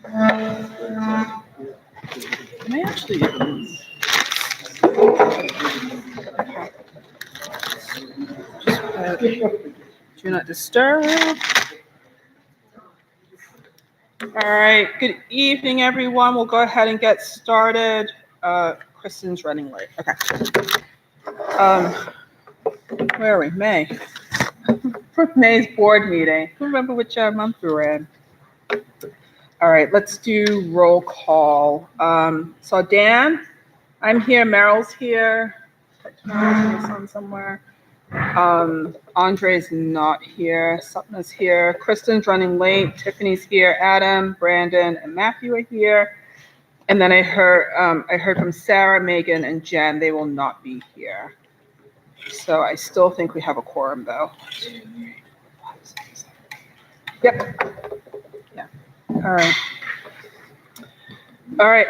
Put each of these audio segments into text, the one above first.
Can I actually do not disturb? All right, good evening, everyone. We'll go ahead and get started. Kristen's running late. Okay. Where are we? May. May's board meeting. Remember which month we were in. All right, let's do roll call. So Dan, I'm here. Meryl's here. Technology's on somewhere. Andre's not here. Supna's here. Kristen's running late. Tiffany's here. Adam, Brandon, and Matthew are here. And then I heard from Sarah, Megan, and Jen. They will not be here. So I still think we have a quorum, though. 2, 3, 4, 5, 6, 7. Yep. Yeah. All right. All right.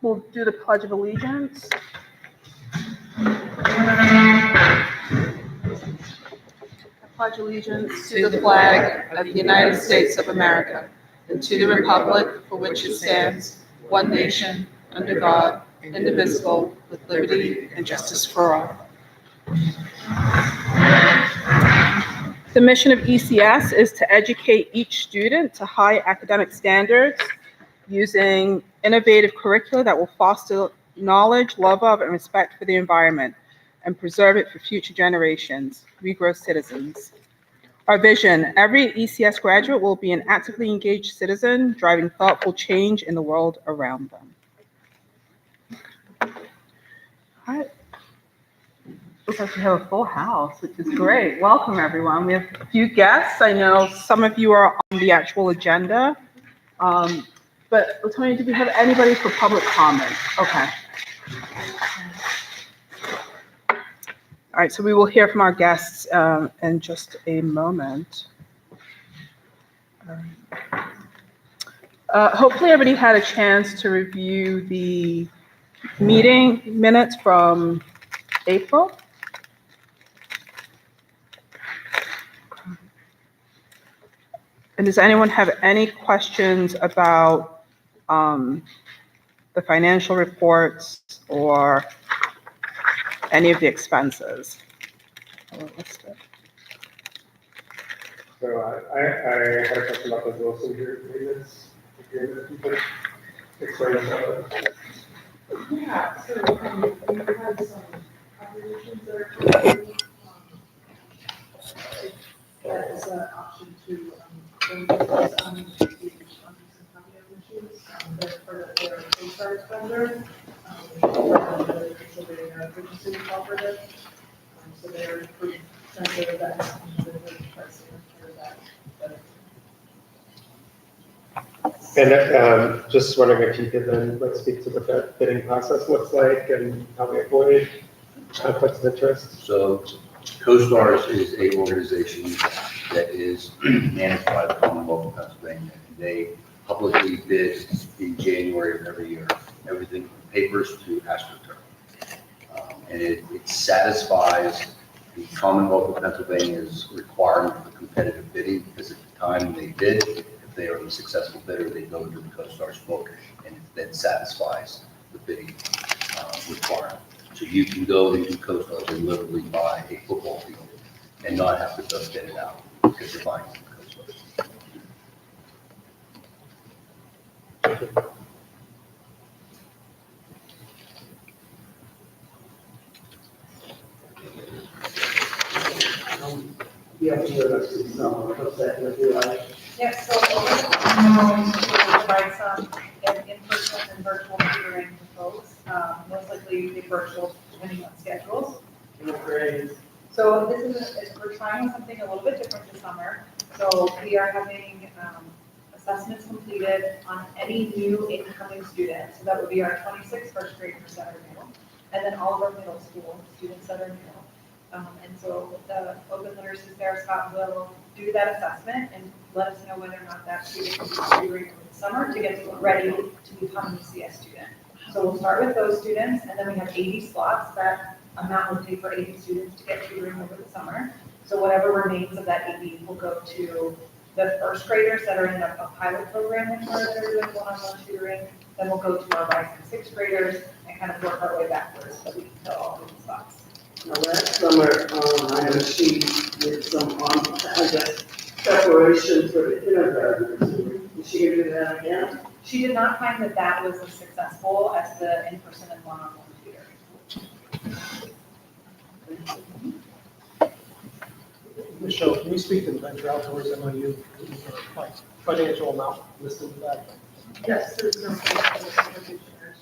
We'll do the Pledge of Allegiance. I pledge allegiance to the flag of the United States of America and to the republic for which it stands, one nation, under God, indivisible, with liberty and justice for all. The mission of ECS is to educate each student to high academic standards using innovative curricula that will foster knowledge, love of, and respect for the environment and preserve it for future generations. We grow citizens. Our vision: every ECS graduate will be an actively engaged citizen, driving thoughtful change in the world around them. All right. Looks like we have a full house, which is great. Welcome, everyone. We have a few guests. I know some of you are on the actual agenda. But Latonia, do we have anybody for public comment? Okay. All right, so we will hear from our guests in just a moment. Hopefully everybody had a chance to review the meeting minutes from April. And does anyone have any questions about the financial reports or any of the expenses? So I had a question about the Wilson agreements. Explain that. Yeah, so we had some conversations that are coming. That is an option to focus on the some issues that are part of their HR vendor. They're considering a purchasing cooperative. So they're pretty sensitive that pricing for that. And just wondering if you could then speak to what that bidding process looks like and how we avoid conflicts of interest. So CoStars is a organization that is managed by the Commonwealth of Pennsylvania. They publicly bid in January of every year, everything from papers to AstroTurf. And it satisfies the Commonwealth of Pennsylvania's requirement for competitive bidding, because at the time they bid, if they are the successful bidder, they go to the CoStars book, and it then satisfies the bidding requirement. So you can go into CoStars and literally buy a football field and not have to just bid it out because you're buying from CoStars. Yeah, so we'll provide some in-person and virtual tutoring proposed, most likely the virtual depending on schedules. So this is, we're trying something a little bit different this summer. So we are having assessments completed on any new incoming student. So that would be our 26 first graders that are new, and then all of our middle school students that are new. And so the open literacy Sarah Scott will do that assessment and let us know whether or not that student can be tutoring over the summer to get ready to become an ECS student. So we'll start with those students, and then we have 80 slots. That amount will pay for 80 students to get tutoring over the summer. So whatever remains of that 80 will go to the first graders that are in a pilot program with her that are doing one-on-one tutoring, then we'll go to our rising sixth graders and kind of work our way backwards, so we can fill all of these spots. Now, last summer, I know she did some, I guess, preparation for the kindergarten. Is she gonna do that again? She did not find that that was as successful as the in-person and one-on-one tutoring. Michelle, can you speak to the Venture Outdoors MOU, like financial amount listed in that? Yes, there's no it's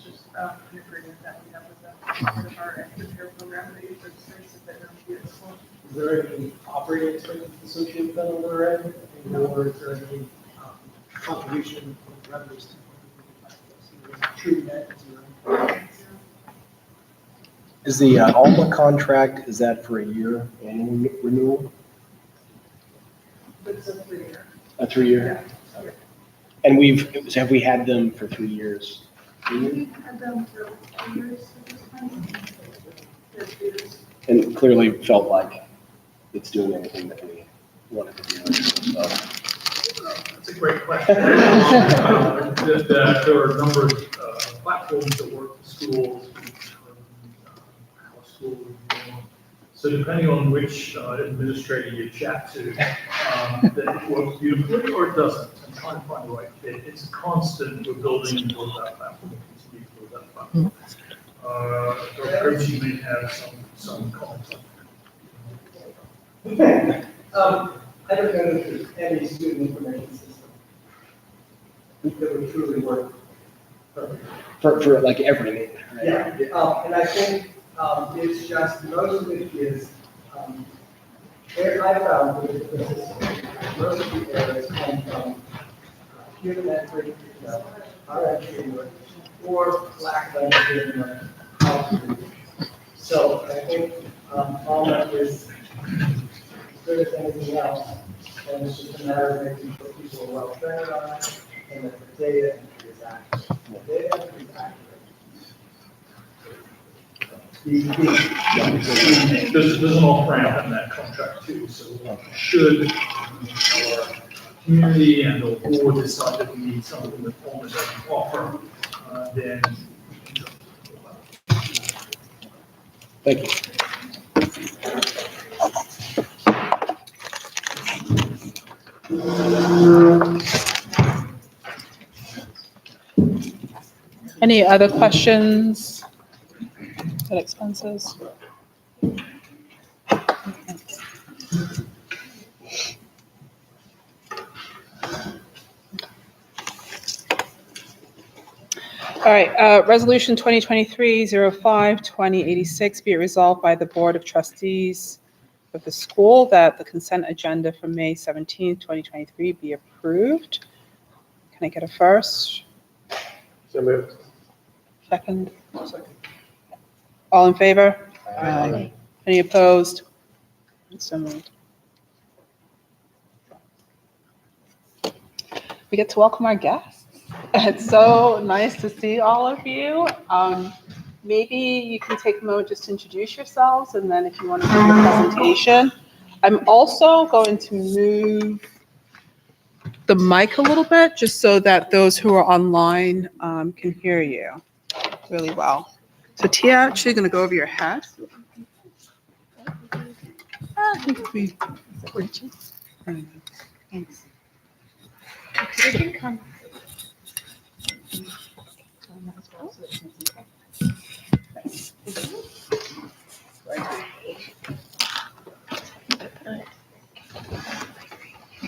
just an agreement that we have with them, part of our extra program that you services that we don't use. Is there any operating expenses associated with that on their end? Or is there any contribution from revenues? True net zero. Is the Alma contract, is that for a year annual renewal? It's a 3-year. A 3-year? Okay. And have we had them for 3 years? We've had them for 2 years at this point. Yes, years. And clearly felt like it's doing everything that we wanted to do. So, That's a great question. There are a number of platforms that work for schools, how schools are doing. So depending on which administrator you chat to, that it works beautifully or it doesn't, and trying to find the right fit. It's a constant, we're building and build that platform, continue to build that platform. Perhaps you may have some comments on that. I don't know if there's any student information system that would truly work perfectly. for like everything, right? Yeah, and I think, it's just, most of it is, where I found that most of the areas come from human metric, RF framework, or lack of understanding of how to do it. So I think, all that is as good as anything else, and it's just a matter of making sure people are well trained on it, and that the data is accurate. The data is accurate. There's an off-ramp in that contract too, so should our community and or board decide that we need something that Palmer doesn't offer, then. Thank you. Any other questions? At expenses? All right, Resolution 2023-05, 2086, be it resolved by the Board of Trustees of the school that the consent agenda for May 17, 2023 be approved. Can I get a first? So moved. Second? All in favor? Aye. Any opposed? So moved. We get to welcome our guests. It's so nice to see all of you. Maybe you can take a moment just to introduce yourselves, and then if you want to give your presentation. I'm also going to move the mic a little bit, just so that those who are online can hear you really well. So Tia, actually going to go over your head. I think we. Thanks. You can come.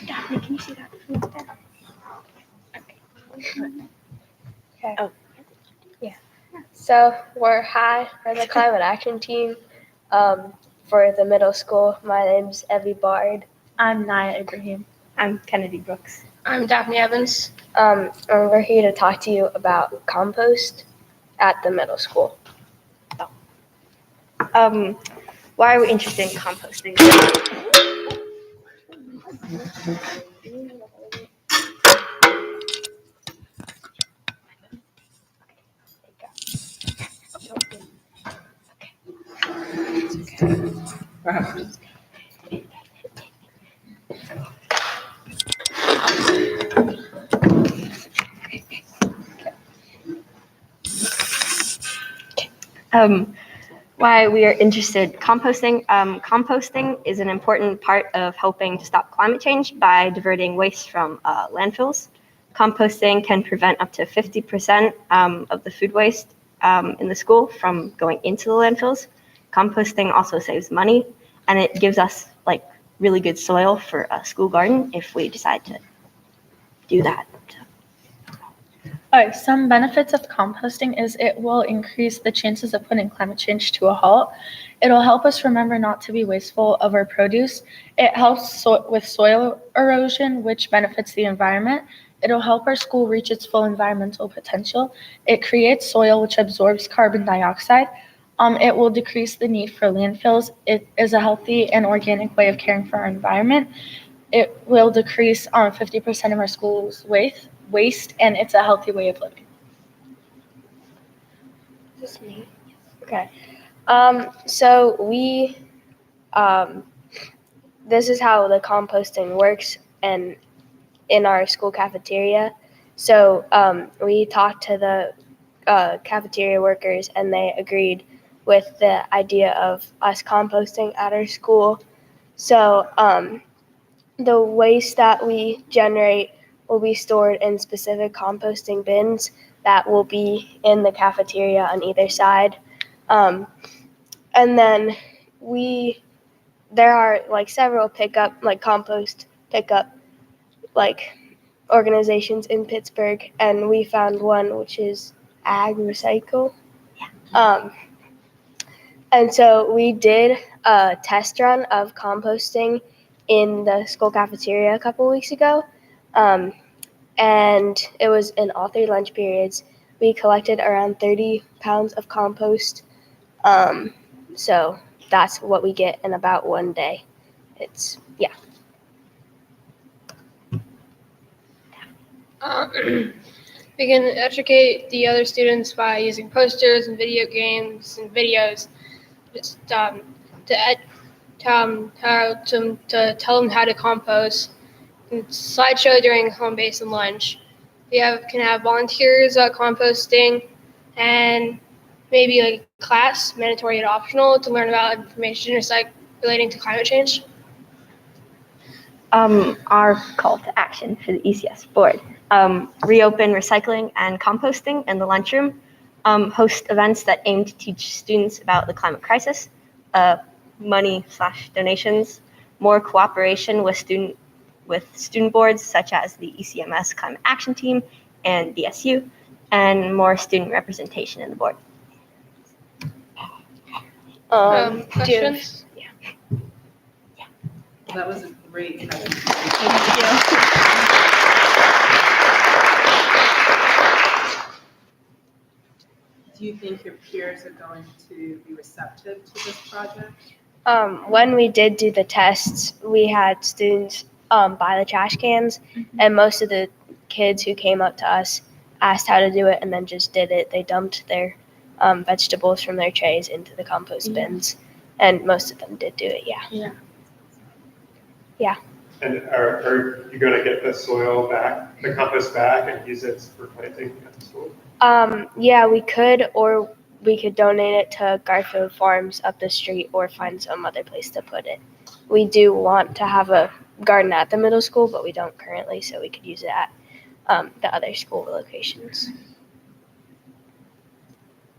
Daphne, can you see that? Okay. Oh, yeah. So we're the climate action team for the middle school. My name's Evie Bard. I'm Naya Ibrahim. I'm Kennedy Brooks. I'm Daphne Evans. And we're here to talk to you about compost at the middle school. Why are we interested in composting? Why we are interested composting. Composting is an important part of helping to stop climate change by diverting waste from landfills. Composting can prevent up to 50% of the food waste in the school from going into the landfills. Composting also saves money, and it gives us like really good soil for a school garden if we decide to do that. Some benefits of composting is it will increase the chances of putting climate change to a halt. It'll help us remember not to be wasteful of our produce. It helps with soil erosion, which benefits the environment. It'll help our school reach its full environmental potential. It creates soil which absorbs carbon dioxide. It will decrease the need for landfills. It is a healthy and organic way of caring for our environment. It will decrease 50% of our school's waste, and it's a healthy way of living. Just me. Okay. So we, this is how the composting works and in our school cafeteria. So we talked to the cafeteria workers, and they agreed with the idea of us composting at our school. So the waste that we generate will be stored in specific composting bins that will be in the cafeteria on either side. And then there are like several compost pickup organizations in Pittsburgh, and we found one which is Ag Recycle. And so we did a test run of composting in the school cafeteria a couple weeks ago. And it was in all 3 lunch periods. We collected around 30 pounds of compost. So that's what we get in about one day. We can educate the other students by using posters and video games and videos, just to tell them how to compost. And slideshow during home base and lunch. We can have volunteers composting, and maybe like class, mandatory and optional, to learn about information relating to climate change. Our call to action for the ECS board. Reopen recycling and composting in the lunchroom. Host events that aim to teach students about the climate crisis. Money/donations. More cooperation with student boards such as the ECMS Climate Action Team and DSU, and more student representation in the board. Questions? That was a great presentation. Thank you. Do you think your peers are going to be receptive to this project? When we did do the tests, we had students buy the trash cans, and most of the kids who came up to us asked how to do it and then just did it. They dumped their vegetables from their trays into the compost bins, and most of them did do it, And are you going to get the soil back, the compost back, and use it for planting at the school? Yeah, we could, or we could donate it to Garfield Farms up the street or find some other place to put it. We do want to have a garden at the middle school, but we don't currently, so we could use it at the other school locations.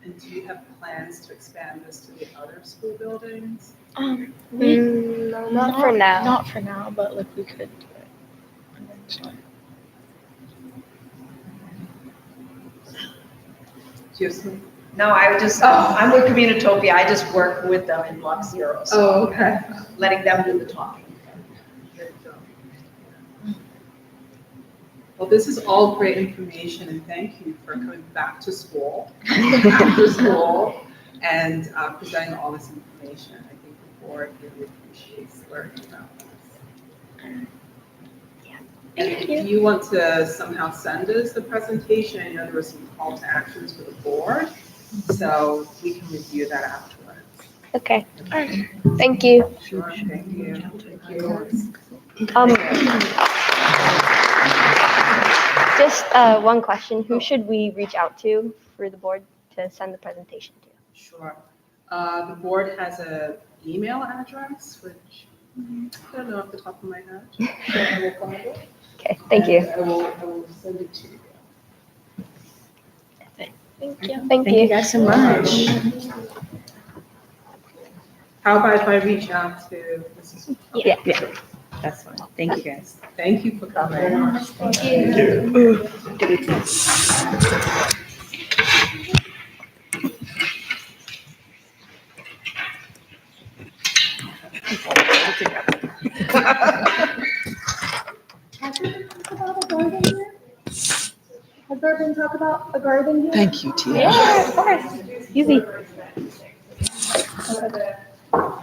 And do you have plans to expand this to the other school buildings? No, not for now. Not for now, but like we could do it eventually. No, I'm with Communitopia. I just work with them in Block Zero. So okay. letting them do the talking. Well, this is all great information, and thank you for coming back to school after school and presenting all this information. I think the board really appreciates learning about this. And if you want to somehow send us the presentation, I know there were some call to actions for the board, so we can review that afterwards. Okay. All right. Thank you. Sure, thank you. Thank you. Just one question. Who should we reach out to for the board to send the presentation to? Sure. The board has a email address, which I don't know off the top of my head. So I will find it. Okay, thank you. And I will send it to you. Thank you. Thank you. guys so much. How about if I reach out to Mrs. Yeah. That's fine. Thank you, guys. Thank you for coming. Thank you. Has there been talk about a garden here? Thank you, Tia. Yeah, of course. Easy. How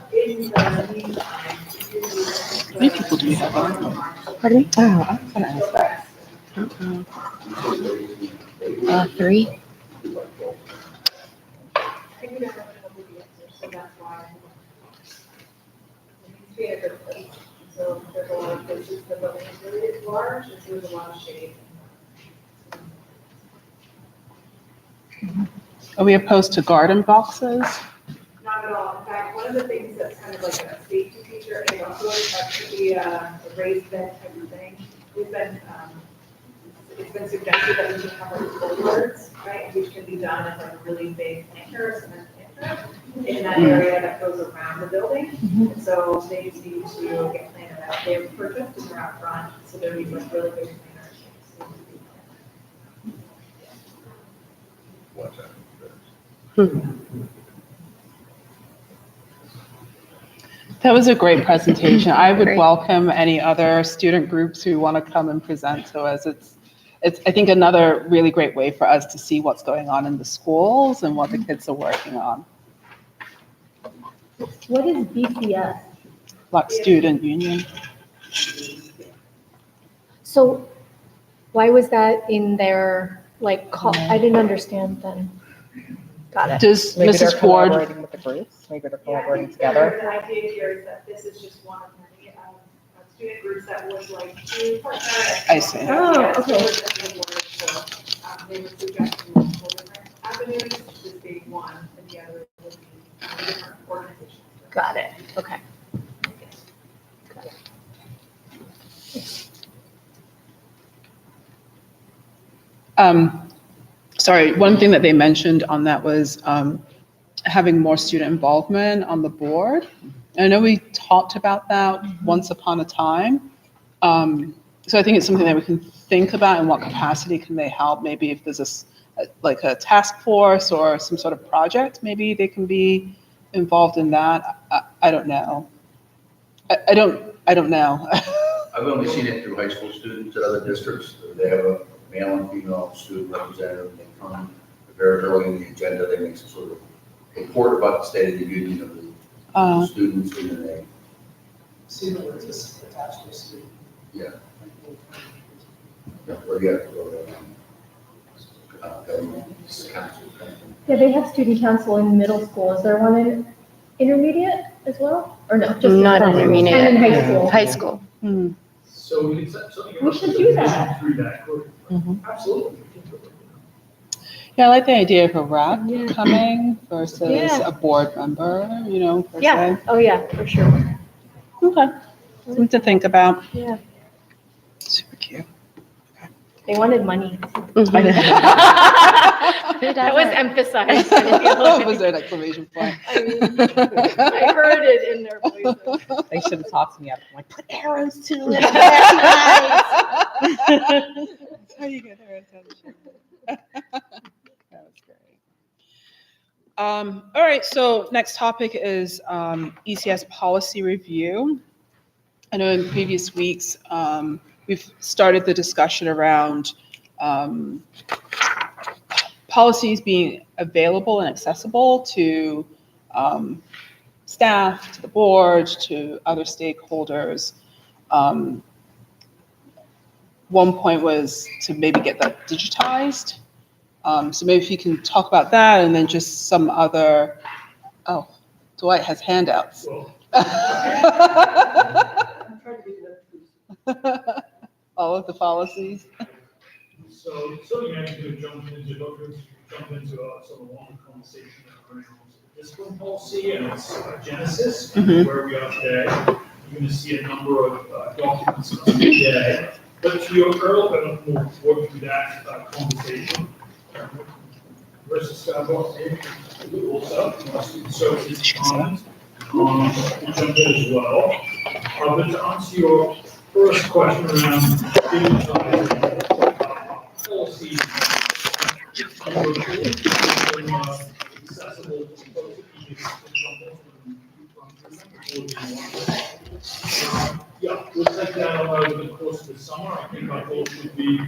many people do we have on? Pardon me? Oh, I was gonna ask that. 3. So there's a lot of places, the building is really large, and there's a lot of shade. Are we opposed to garden boxes? Not at all. In fact, one of the things that's kind of like a safety feature and also could be a raised bed type of thing. It's been suggested that we should have like boulevards, right, which can be done as like a really big planter, cement planter in that area that goes around the building. And so they just need to get planted out. They're purchased and they're out front, so they're these like really big planters. That was a great presentation. I would Great. welcome any other student groups who want to come and present to us. It's, I think, another really great way for us to see what's going on in the schools and what the kids are working on. What is BCS? Like Student Union. So why was that in their, like, I didn't understand then. Got it. Does Maybe they're Mrs. Ford, collaborating with the groups, maybe they're Yeah, I collaborating think together. The idea here is that this is just one of many student groups that would like to partner. I see. Oh, okay. They would suggest multiple different avenues, this being one, and the other would be different organizations. Got it, okay. sorry, one thing that they mentioned on that was having more student involvement on the board. I know we talked about that once upon a time. So I think it's something that we can think about in what capacity can they help. Maybe if there's like a task force or some sort of project, maybe they can be involved in that. I don't know. I don't know. I've only seen it through high school students at other districts. They have a male and female student representative. They come very early in the agenda. They make some sort of report about the state of the union of the students, and then they. See the words attached to the student. Yeah. Yeah, or yeah, or, government council kind of thing. Yeah, they have student council in middle school. Is there one in intermediate as well? Or no? Just Not And intermediate. in high school? High school. So we can set something. We should do that. Through that, absolutely. Yeah, I like the idea of a rep Yeah. coming versus Yeah. a board member, per Yeah, se. oh yeah, for sure. Okay, something to think about. Yeah, Super cute. they wanted money. Who That doesn't? was emphasized. Was there an exclamation point? I mean, I heard it in their voices. They should have talked to me. I'm like, put arrows to it. That's how you get their attention. That was great. All right, so next topic is ECS policy review. I know in previous weeks, we've started the discussion around policies being available and accessible to staff, to the board, to other stakeholders. One point was to maybe get that digitized. So maybe if you can talk about that, and then just some other, Dwight has handouts. All of the policies. So certainly I'm going to jump into sort of longer conversation around discipline policy and its genesis, Mhm. where we are today. You're going to see a number of documents today. But to your earlier, we'll work through that conversation. Versus also, student services comments, we'll jump in as well. But to answer your first question around digitizing policy, accessible to folks that need yeah, we'll take that on over the course of the summer. I think our goal should be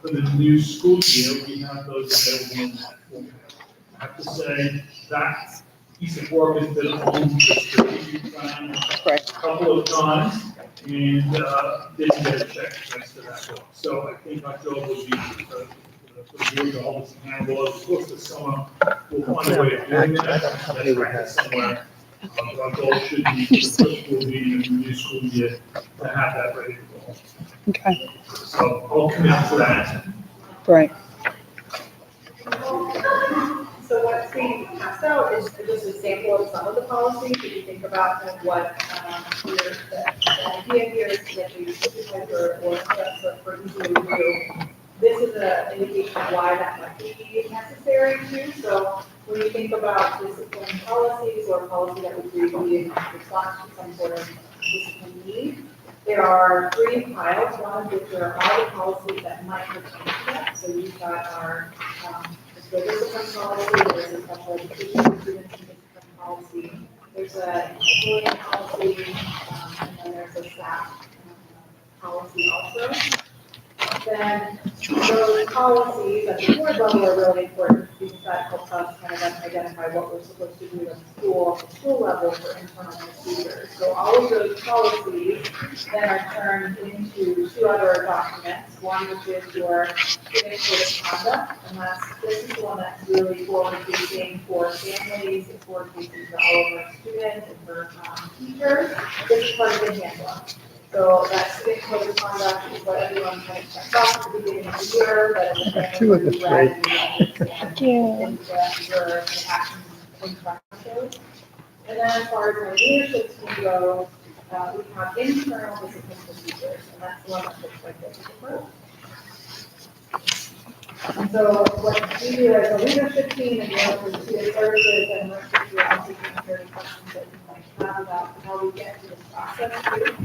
for the new school year, we have those available in that format. I have to say that piece of work has been on the strategic plan a couple of times and didn't get a check next to that work. So I think our job would be to review all this and handle over the course of the summer. We'll find a way of doing that. That's practice somewhere. But our goal should be for the first school meeting in the new school year to have that ready to go. Okay, So I'll commit to that. great. So what's being passed out is just a sample of some of the policies. If you think about kind of what the idea here is that you supervisor or for easy review. This is an indication of why that might be necessary too. So when you think about discipline policies or policy that would be in response to some sort of discipline need, there are three piles. One of which are all the policies that might pertain to that. So you've got our the discipline policy, there's a special education students and discipline policy, there's a bullying policy, and then there's a staff policy also. Then those policies at the board level are really important because that helps us kind of identify what we're supposed to do at the school level for internal procedures. So all of those policies then are turned into two other documents. One which is your student code of conduct, and this is the one that's really forward-facing for families, it's forward-facing for all of our students and for teachers. This is part of the handbook. So that student code of conduct is what everyone kind of checks off at the beginning of the year, but in the Two of the three. Thank you. And your actions and practices. And then as far as our leadership team goes, we have internal discipline procedures, and that's the one that looks like this. And so what we do as a leadership team and work with student services and work with you on taking care of questions that you might have about how we get to this process too.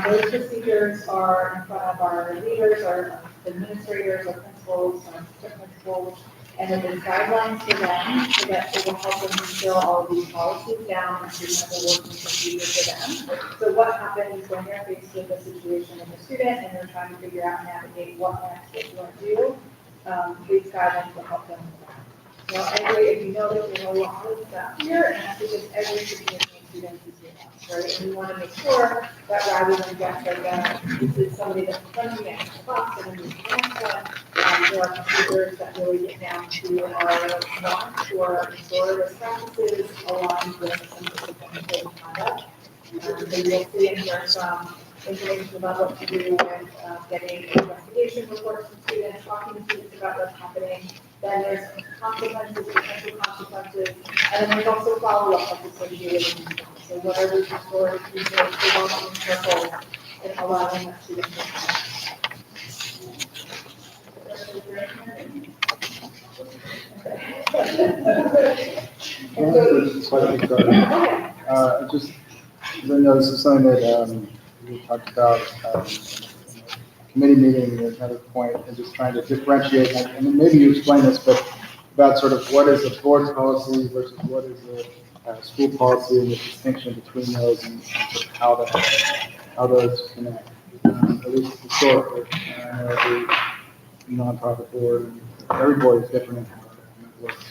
Those procedures are in front of our leaders, our administrators, our principals, our assistant principals, and then there's guidelines for them so that it will help them distill all of these policies down into kind of a working procedure for them. So what happens when they're faced with a situation with a student and they're trying to figure out and navigate what next, what you want to do? These guidelines will help them with that. Now, anyway, if you notice, there's a lot of stuff here, and that's because every situation students is different, right? And we want to make sure that rather than just like this is somebody that's in front of me next to the box and then we answer there are procedures that really get down to our wants or restorative practices aligned with some discipline code of conduct. So you'll see in here some information about what to do with getting investigation reports from students, talking to students about what's happening. Then there's consequences, potential consequences, and then there's also follow-up that's associated with them. So what are the restorative procedures for walking in circles and allowing that student to Just, as I know, this is something that we talked about committee meeting at another point, and just trying to differentiate, and maybe you explain this, but about sort of what is a board policy versus what is a school policy, and the distinction between those, and sort of how those connect, at least historically. Every nonprofit board, and every board is different in how it works.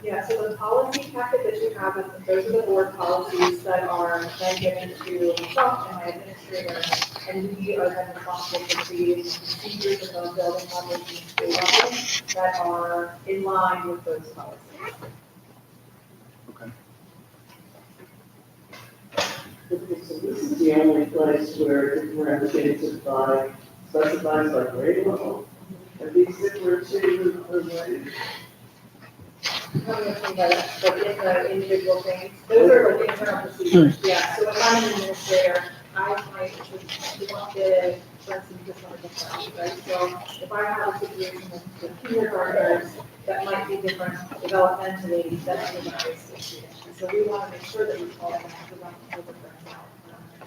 Yeah, so the policy packet that you have, those are the board policies that are then given to myself and my administrator, and we are then responsible for creating procedures and those building levels and school levels that are in line with those policies. Okay. So this is the only place where it's represented by specifies like grade level. Are these differentiated per grade? But in the individual things, those are like internal procedures, yeah, so if I'm an administrator, I might, want the, for instance, this one is a class, right? So if I have a situation with kindergartners, that might be different developmentally than other students. And so we want to make sure that we call them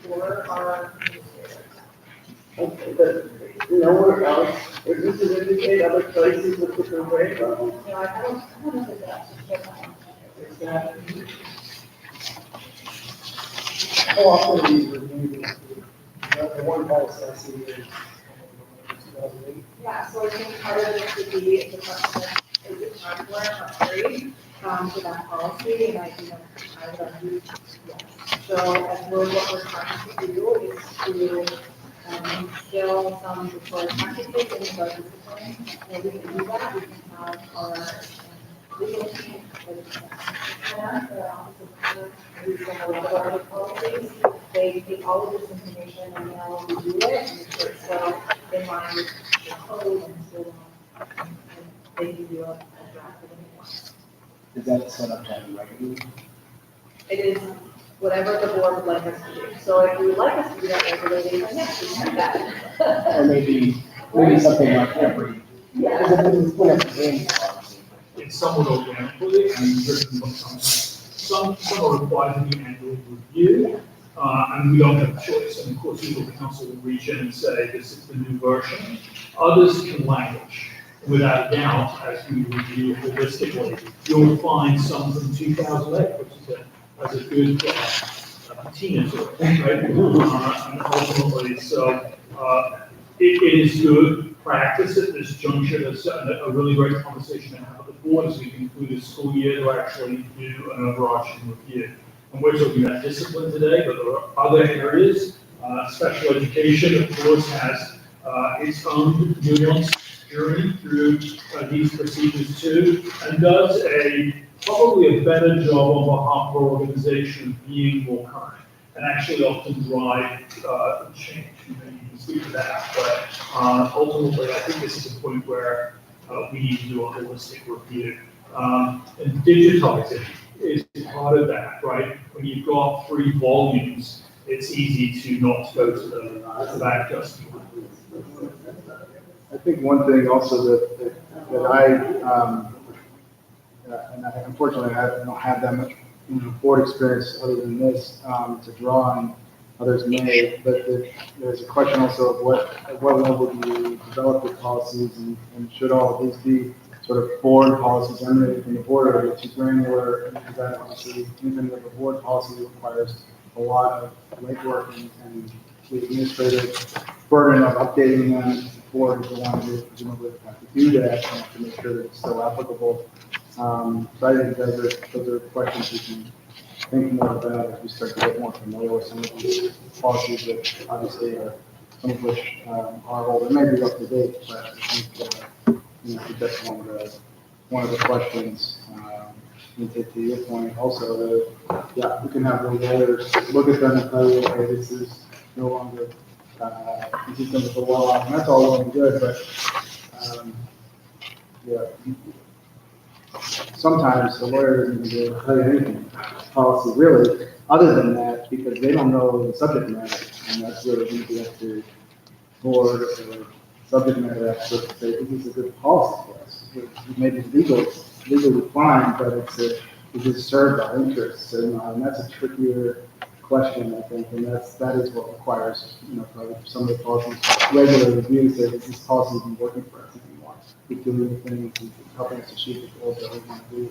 for our administrators. Okay, but nowhere else, or does it indicate other places with different grade levels? You know, I don't know if that's. Is that? How often are these reviewed? The one policy I see is 2008. Yeah, so I think part of this would be the question, is it hardware or grade for that policy? And I would argue, yes. So what we're trying to do is to instill some deferred practices in our discipline. And we can do that, we can have our legal team, we send a lot of our other policies. They take all of this information and they'll review it and make sure it's so in line with the code and so on. And they give you a draft of it once. Is that set up that regularly? It is whatever the board would like us to do. So if you would like us to do that regularly, then yes, we can do that. Or maybe something like every. Yeah. It's somewhat organically and driven some are required to be annually reviewed. And we don't have a choice. And of course, legal counsel will reach in and say, this is the new version. Others can language. Without a doubt, as we review holistically, you'll find some from 2008, which is a good patina to it, right? And ultimately, so it is good practice at this juncture. There's a really great conversation to have with the board as we conclude the school year to actually do an overarching review. And we're talking about discipline today, but there are other areas. Special education, of course, has its own nuanced journey through these procedures too, and does probably a better job on behalf of our organization of being more current and actually often drive change. You can speak to that, but ultimately, I think this is a point where we need to do a holistic review. And digitizing is part of that, right? When you've got 3 volumes, it's easy to not go to the back just. I think one thing also that I, and I unfortunately I don't have that much board experience other than this to draw on, others may, but there's a question also of at what level do you develop your policies and should all of these be sort of board policies emanating from the board, or are they too granular? Because that obviously, even if a board policy requires a lot of legwork and the administrative burden of updating them, the board is the one who presumably have to do that and to make sure that it's still applicable. So I think those are questions we can think more about as we start to get more familiar with some of these policies that obviously are, some of which are older, maybe up to date, but I think I think that's one of the questions. And to your point, also, we can have the lawyers look at them and tell you, okay, this is no longer consistent with the law, and that's all well and good, but sometimes the lawyer isn't going to tell you anything policy really, other than that, because they don't know the subject matter, and that's where we need to get to board or subject matter experts to say, this is a good policy for us. It may be legally fine, but it just serve our interests, and that's a trickier question, I think, and that is what requires, probably some of the policies, regular reviews, that this policy isn't working for us anymore. We're doing the things and helping us achieve the goals that we want to do.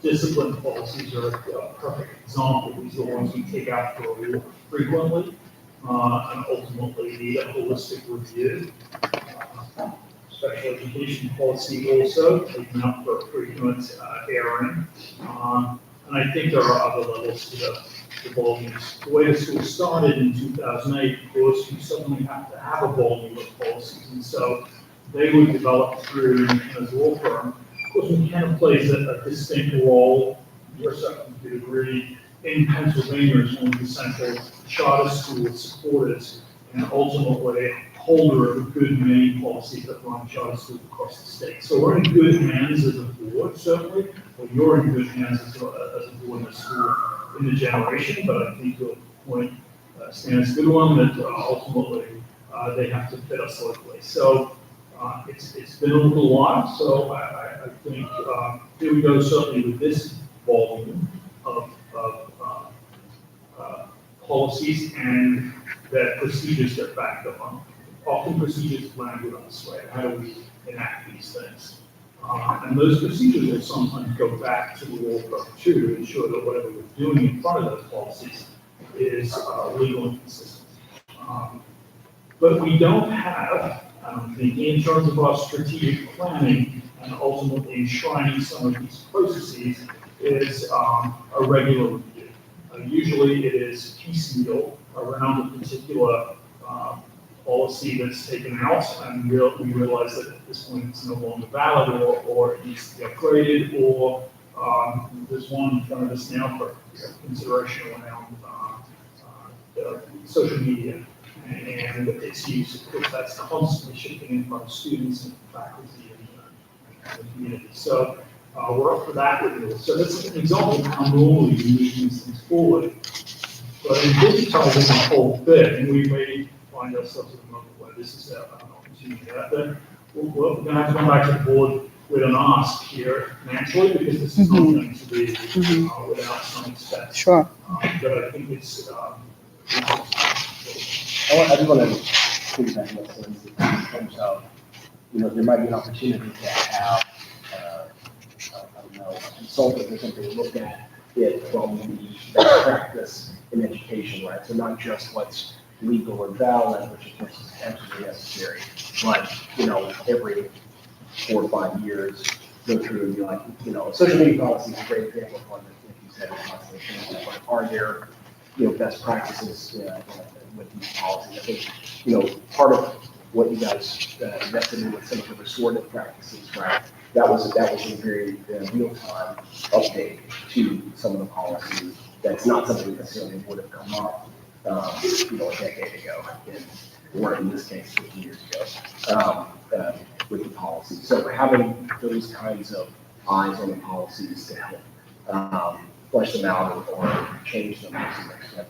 Discipline policies are a perfect example. These are the ones we take out for review frequently, and ultimately need a holistic review. Special education policy also taken up for frequent airing. And I think there are other levels to the volumes. The way the school started in 2008, of course, you suddenly have to have a volume of policies. And so they were developed through as a law firm. Of course, McKenna plays a distinct role, your second degree, in Pennsylvania as one of the central charter school supporters. And ultimately, holder of a good many policies that run charter schools across the state. So we're in good hands as a board, certainly, or you're in good hands as a board in the school in the generation, but I think your point stands a good one, that ultimately they have to fit us locally. So it's been a little while, so I think here we go, certainly with this volume of policies, and that procedures get backed up on. Often procedures land with us, right? How do we enact these things? And those procedures will sometimes go back to the law firm too, to ensure that whatever we're doing in front of those policies is legal and consistent. But we don't have, I don't think, in terms of our strategic planning and ultimately enshrining some of these processes, is a regular review. Usually it is piecemeal around a particular policy that's taken out, and we realize that at this point it's no longer valid, or it needs to be upgraded, or there's one in front of us now for consideration around social media and its use. Of course, that's constantly shifting in front of students and faculty and the community. So we're up for that review. So that's an example of how normally we move these things forward. But in digitizing the whole thing, we may find ourselves at a moment where this is an opportunity out there. We're going to have to come back to the board with an ask here naturally, because this is not going to be without some expense. Sure. But I think it's. I just want to piggyback on that in terms of, there might be an opportunity to have, I don't know, a consultant or something look at it from the best practice in education, right? So not just what's legal or valid, which of course is absolutely necessary, but, every 4 or 5 years, go through and be like, social media policy is a great example of one that, like you said, is constantly changing. But are there, best practices with these policies? I think, part of what you guys invested in with some of the restorative practices, right? That was a very real-time update to some of the policies. That's not something that necessarily would have come up, a decade ago, or in this case, 50 years ago, with the policy. So having those kinds of eyes on the policies to help flesh them out or change them,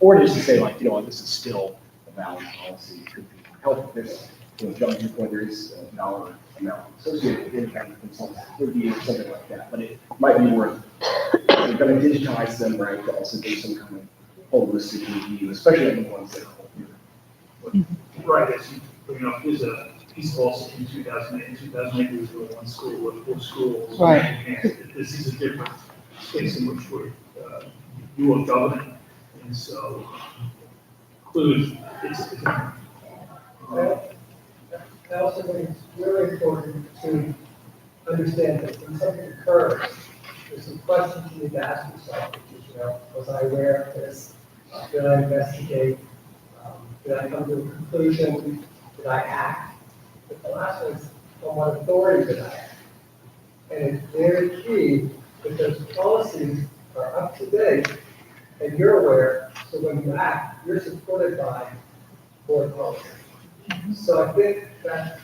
or just to say like, this is still a valid policy, could be helpful. There's, John, your point, there is a dollar amount associated with any kind of consultant review or something like that, but it might be worth, you're going to digitize them, right, to also do some kind of holistic review, especially on the ones that are Right, as you bring up, there's a piece of policy in 2008. In 2008, we were one school with 4 schools. Right. And this is a different space in which you are governing, and so clearly it's I also think it's really important to understand that when something occurs, there's some questions you need to ask yourself, which is, was I aware of this? Did I investigate? Did I come to a conclusion? Did I act? But the last one is, on what authority did I act? And it's very key, because policies are up to date, and you're aware, so when you act, you're supported by board policy. So I think that's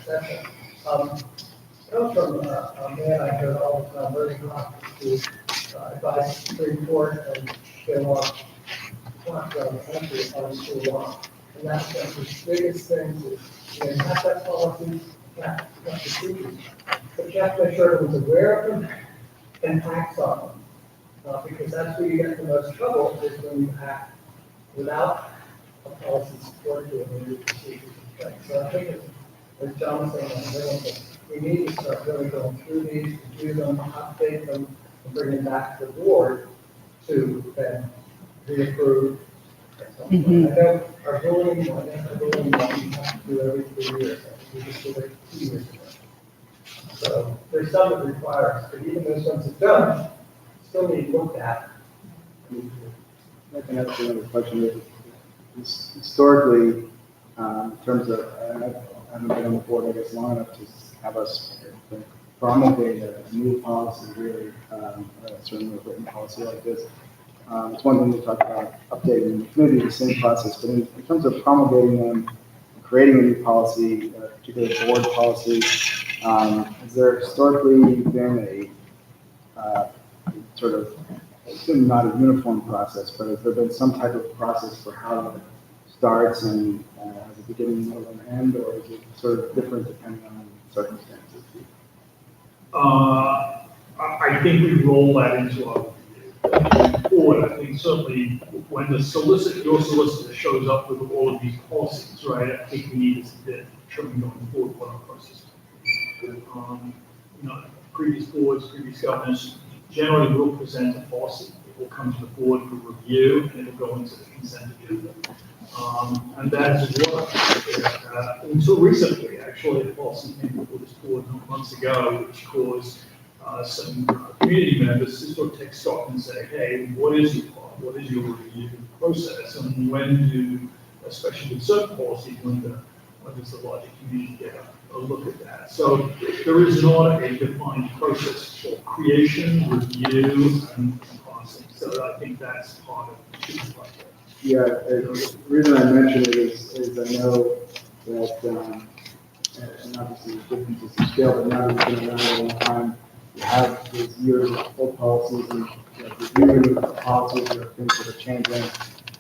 comes from a man I heard all the time, Bernie Hopkins, who advised the Supreme Court and they want around the country on school law. And that's one of the biggest things is, you have that policy, have procedures, but you have to make sure everyone's aware of them and acts on them. Because that's where you get the most trouble, is when you act without a policy support to it and your procedures. So I think, as John was saying, we need to start really going through these, review them, update them, and bring them back to the board to then reapprove. I know our ruling, we have to do every 3 years. We just did it 2 years ago. So there's some that require us, but even those ones that don't, still need looked at. I can ask another question. Historically, in terms of, I haven't been on the board, I guess, long enough to have us promulgate a new policy, really, certainly a written policy like this. It's one thing to talk about updating, maybe the same process, but in terms of promulgating them creating a new policy, a particular board policy, has there historically been a sort of, it's been not a uniform process, but has there been some type of process for how it starts and has a beginning, middle, and end, or is it sort of different depending on circumstances? I think we roll that into our board. I think certainly when your solicitor shows up with all of these policies, right, I think we need to determine going forward what our process is. Previous boards, previous governors generally will present a policy. It will come to the board for review and it will go into the consent agenda. And that has worked until recently. Actually, the policy came before this board months ago, which caused some community members to sort of take stock and say, hey, what is your review process? And when do, especially with certain policies, when does the larger community get a look at that? So there is not a defined process for creation, review, and passing. So I think that's part of the project. Yeah, the reason I mention it is I know that, and obviously the differences in scale, but now that we've been around a long time, you have these years of full policies and reviewing policies or things that are changing.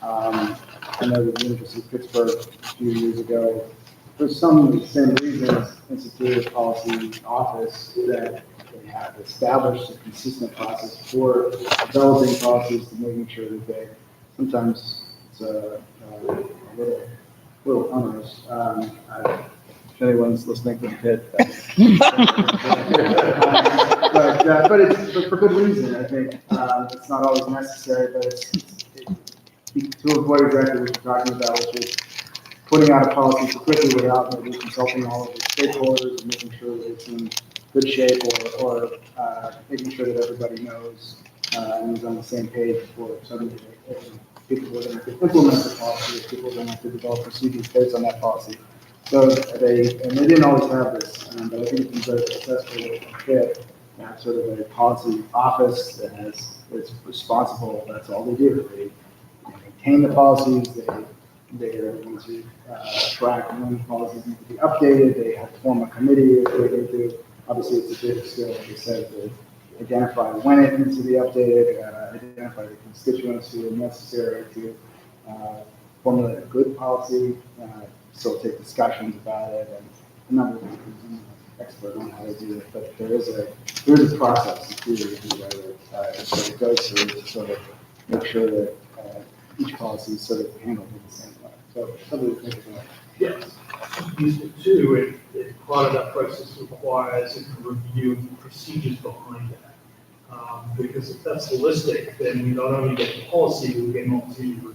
I know that the University of Pittsburgh a few years ago, for some of the same reasons, instituted a policy office that they have established a consistent process for developing policies to making sure that they, sometimes it's a little onerous. If anyone's listening to the pit, but it's for good reason. I think it's not always necessary, but it's to avoid exactly what you're talking about, which is putting out a policy too quickly without maybe consulting all of the stakeholders and making sure that it's in good shape, or making sure that everybody knows and is on the same page before suddenly people are going to implement the policy, people are going to have to develop procedures based on that policy. So they didn't always have this, but I think it's been very successful fit. They have sort of a policy office that is responsible. That's all they do. They maintain the policies. They are going to track when policies need to be updated. They have to form a committee if they're going to. Obviously, it's a big skill, like I said, to identify when it needs to be updated, identify the constituents who are necessary to formulate a good policy, facilitate discussions about it, and a number of people who are expert on how to do it. But there is a process to do it. So it goes through to sort of make sure that each policy is sort of handled in the same way. So something to think about. Yes, useful too. Part of that process requires a review of the procedures behind that. Because if that's holistic, then we not only get the policy, we get onto review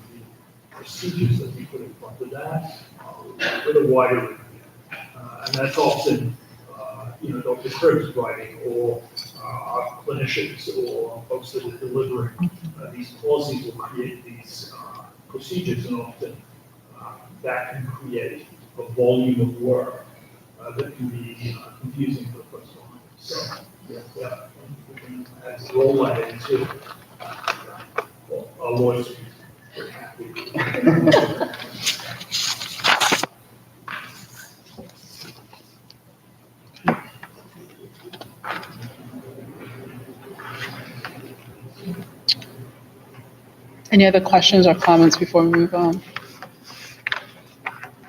procedures that we put in front of that with a wider review. And that's often, Dr. Cribb's writing, or our clinicians, or folks that are delivering these policies will create these procedures, and often that can create a volume of work that can be confusing for the first one. So, yeah, we can roll that into our lawyers. We're happy. Any other questions or comments before we move on?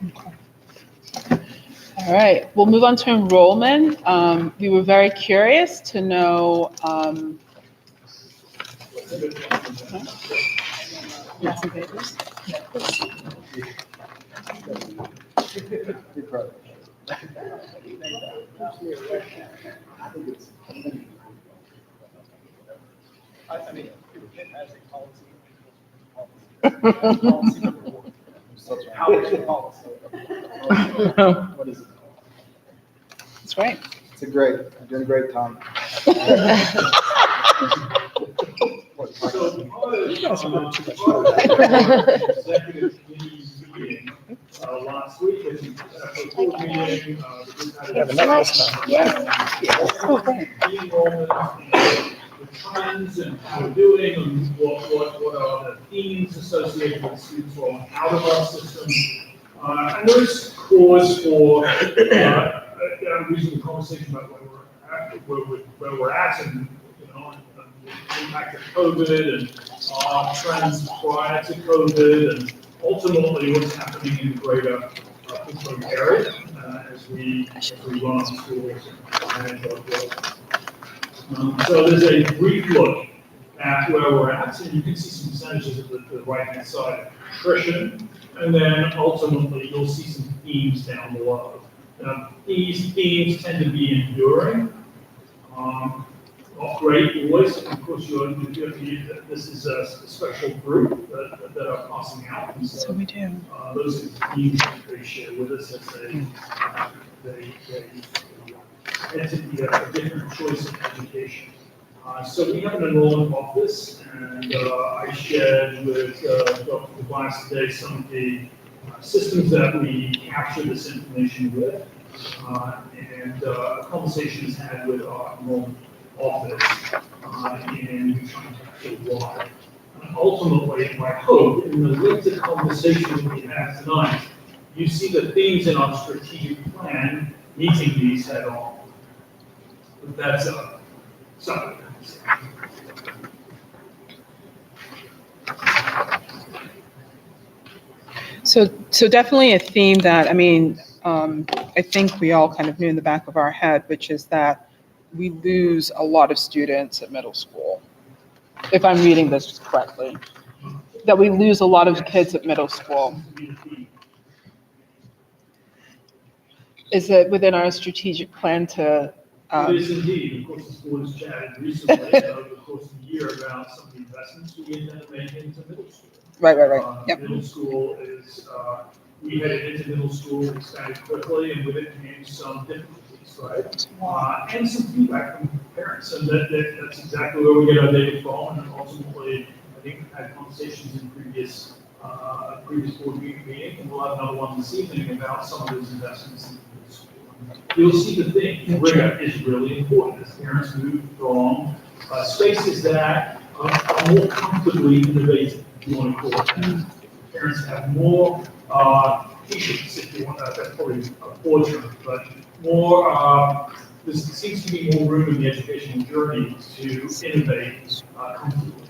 Okay. All right, we'll move on to enrollment. We were very curious to know. Yes, some papers. I mean, it has a policy. How is your policy? What is it? That's great. It's you're doing a great, Tom. So part of the executive committee meeting last week, I think, board meeting, the trends and how we're doing, and what are the themes associated with students rolling out of our system. And there's cause for a reasonable conversation about where we're at and, you know, and the impact of COVID and trends prior to COVID and ultimately what's happening in the greater Pittsburgh area as we run our schools and our growth. So there's a brief look at where we're at, and you can see some percentages at the right-hand side, attrition, and then ultimately you'll see some themes down below. These themes tend to be enduring. Not great always, of course, this is a special group that are passing out. And so we do. Those are the themes that they share with us as they entity a different choice of education. So we have an enrollment office, and I shared with Dr. Tobias today some of the systems that we capture this information with, and a conversation is had with our enrollment office, and we try to capture why. Ultimately, my hope in the limited conversation we have tonight, you see the themes in our strategic plan meeting these head on. But that's something. So definitely a theme that, I mean, I think we all kind of knew in the back of our head, which is that we lose a lot of students at middle school, if I'm reading this correctly, that we lose a lot of kids at middle school. Is it within our strategic plan to? It is indeed. Of course, the board has chatted recently over the course of the year about some of the investments we intend to make into middle school. Right. Yep. Middle school is, we headed into middle school, expanded quickly, and with it came some difficulties, right? And some feedback from parents, and that's exactly where we get our data from, and ultimately, I think we've had conversations in previous board meeting, and we'll have another one this evening about some of those investments in middle school. You'll see the thing, rigor is really important as parents move from spaces that are more comfortably innovative, if you want to call it that. Parents have more patience, if you want, that's probably a poor term, but more, there seems to be more room in the educational journey to innovate comfortably.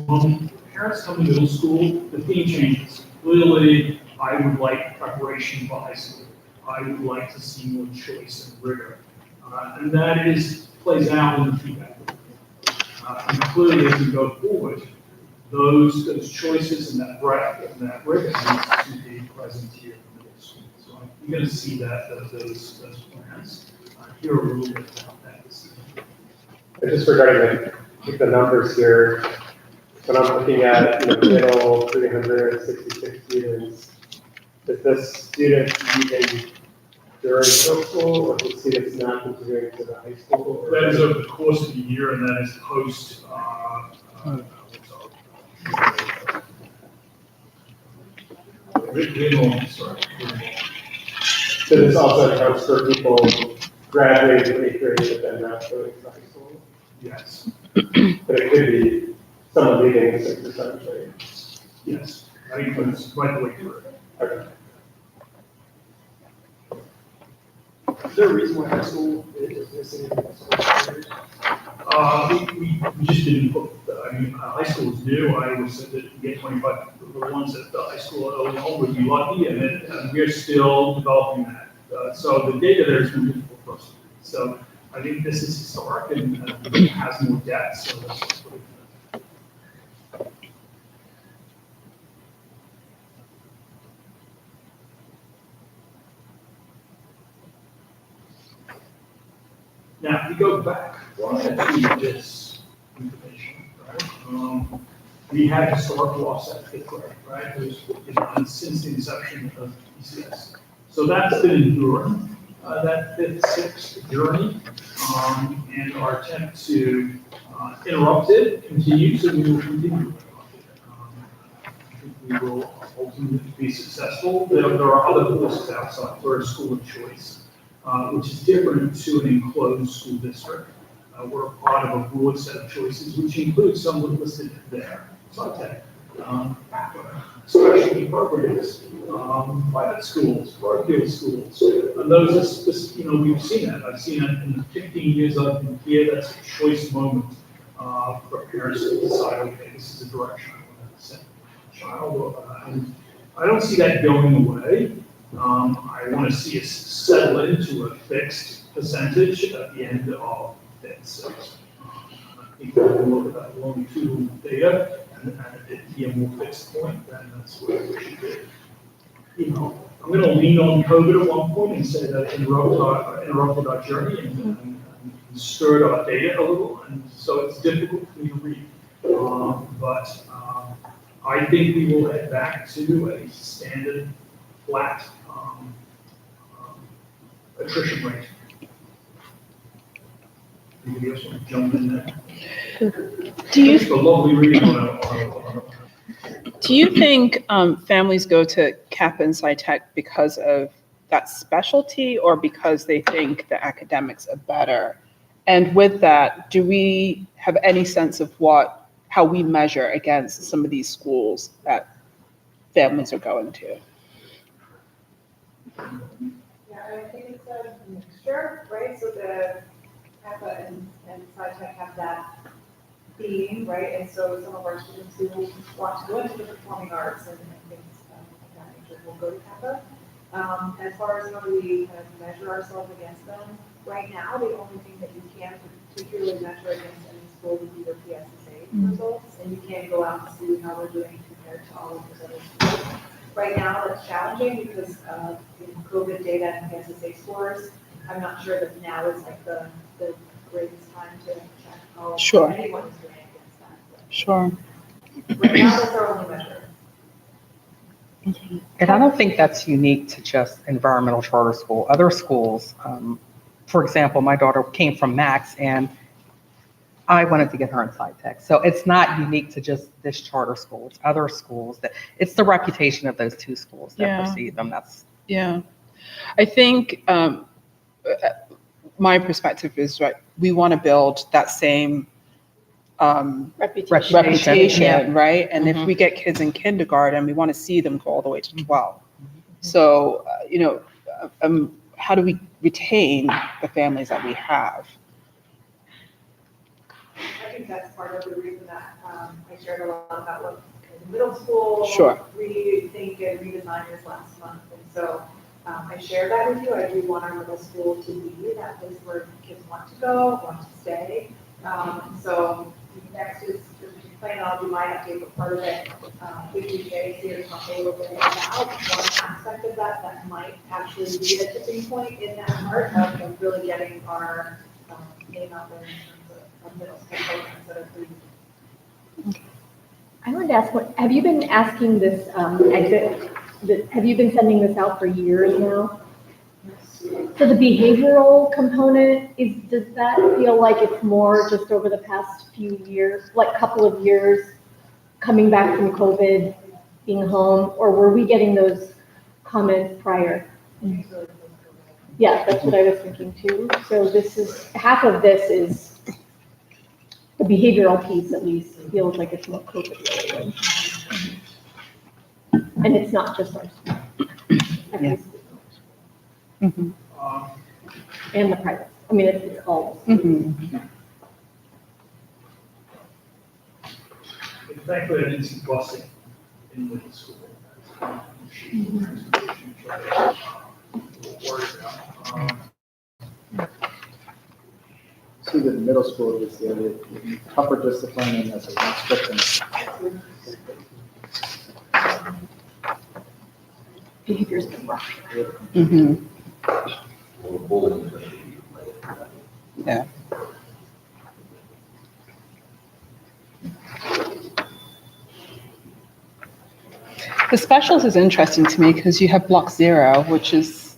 When parents come to middle school, the theme changes. Clearly, I would like preparation for high school. I would like to see more choice and rigor. And that plays out in the feedback. And clearly, as we go forward, those choices and that breadth and that rigor needs to be present here in middle school. So you're going to see those plans. Hear a little bit about that this evening. Just regarding the numbers here, when I'm looking at middle 366 students, is this student even during middle school, or is students not continuing to the high school? That is over the course of the year, and that is post. So this also accounts for people graduating from 8th grade but then not going to high school? Yes. But it could be someone leaving in 6th or 7th grade? Yes, I think that's right the way through. Okay. Is there a reason why high school is missing in We just didn't put, I mean, high school is new. I always said that you get 25, the ones at the high school at Oklahoma would be lucky, and we're still developing that. So the data there is going to be difficult for us. So I think this is historic and has more depth, so that's what it Now, if you go back prior to this information, right? We had historical offset fifth grade, right? It was since the inception of ECS. So that's been enduring, that fifth, sixth journey, and our attempt to interrupt it continues, and we will continue to interrupt it. I think we will ultimately be successful. There are other courses outside for a school of choice. Which is different to an enclosed school district. We're a part of a broad set of choices, which includes some listed there. So specialty programs, private schools, parochial schools. And those, we've seen that. I've seen it in the 15 years I've been here. That's a choice moment for parents to decide, okay, this is the direction I want to send my child. And I don't see that going away. I want to see us settle into a fixed percentage at the end of that. So I think when we look at that longitudinal data and it be a more fixed point, then that's where we should be. I'm going to lean on COVID at one point and say that interrupted our journey and stirred our data a little, and so it's difficult for me to read. But I think we will head back to a standard flat attrition rate. Anybody else want to jump in there? Do you- It's a lovely reading on Do you think families go to Kappa and SciTech because of that specialty or because they think the academics are better? And with that, do we have any sense of how we measure against some of these schools that families are going to? Yeah, I think it's a mixture, right? So the Kappa and SciTech have that theme, right? And so some of our students who want to go into the performing arts and things of that nature will go to Kappa. As far as how do we kind of measure ourselves against them, right now, the only thing that you can particularly measure against any school would be their PSSA results, and you can't go out and see how they're doing compared to all of those other schools. Right now, that's challenging because of COVID data and PSSA scores. I'm not sure that now is like the greatest time to check how anyone is doing against that. Sure. Right now, that's our only measure. And I don't think that's unique to just environmental charter school. Other schools, for example, my daughter came from Max and I wanted to get her in SciTech. So it's not unique to just this charter school. It's other schools it's the reputation of those two schools that precede them. Yeah. I think my perspective is, right, we want to build that same reputation, right? And if we get kids in kindergarten, we want to see them go all the way to 12. So, how do we retain the families that we have? I think that's part of the reason that I shared a lot about what the middle school rethink and redesign is last month. And so I share that with you. I do want our middle school to be that place where kids want to go, want to stay. So next is plan on, we might update, but part of it, PGJ here to talk a little bit about one aspect of that might actually be a tipping point in that part of really getting our name out there in terms of middle school programs that are free. I wanted to ask, have you been asking this have you been sending this out for years now? So the behavioral component, does that feel like it's more just over the past few years, like couple of years, coming back from COVID, being home, or were we getting those comments prior? Yeah, that's what I was thinking too. So half of this is the behavioral piece, at least feels like it's more COVID related. And it's not just our school. And the private. I mean, it's all. Thankfully, I didn't see busing in middle school. See that in middle school is the tougher discipline and that's a less strict. Behavior's been rough. Yeah. The specials is interesting to me because you have Block 0, which is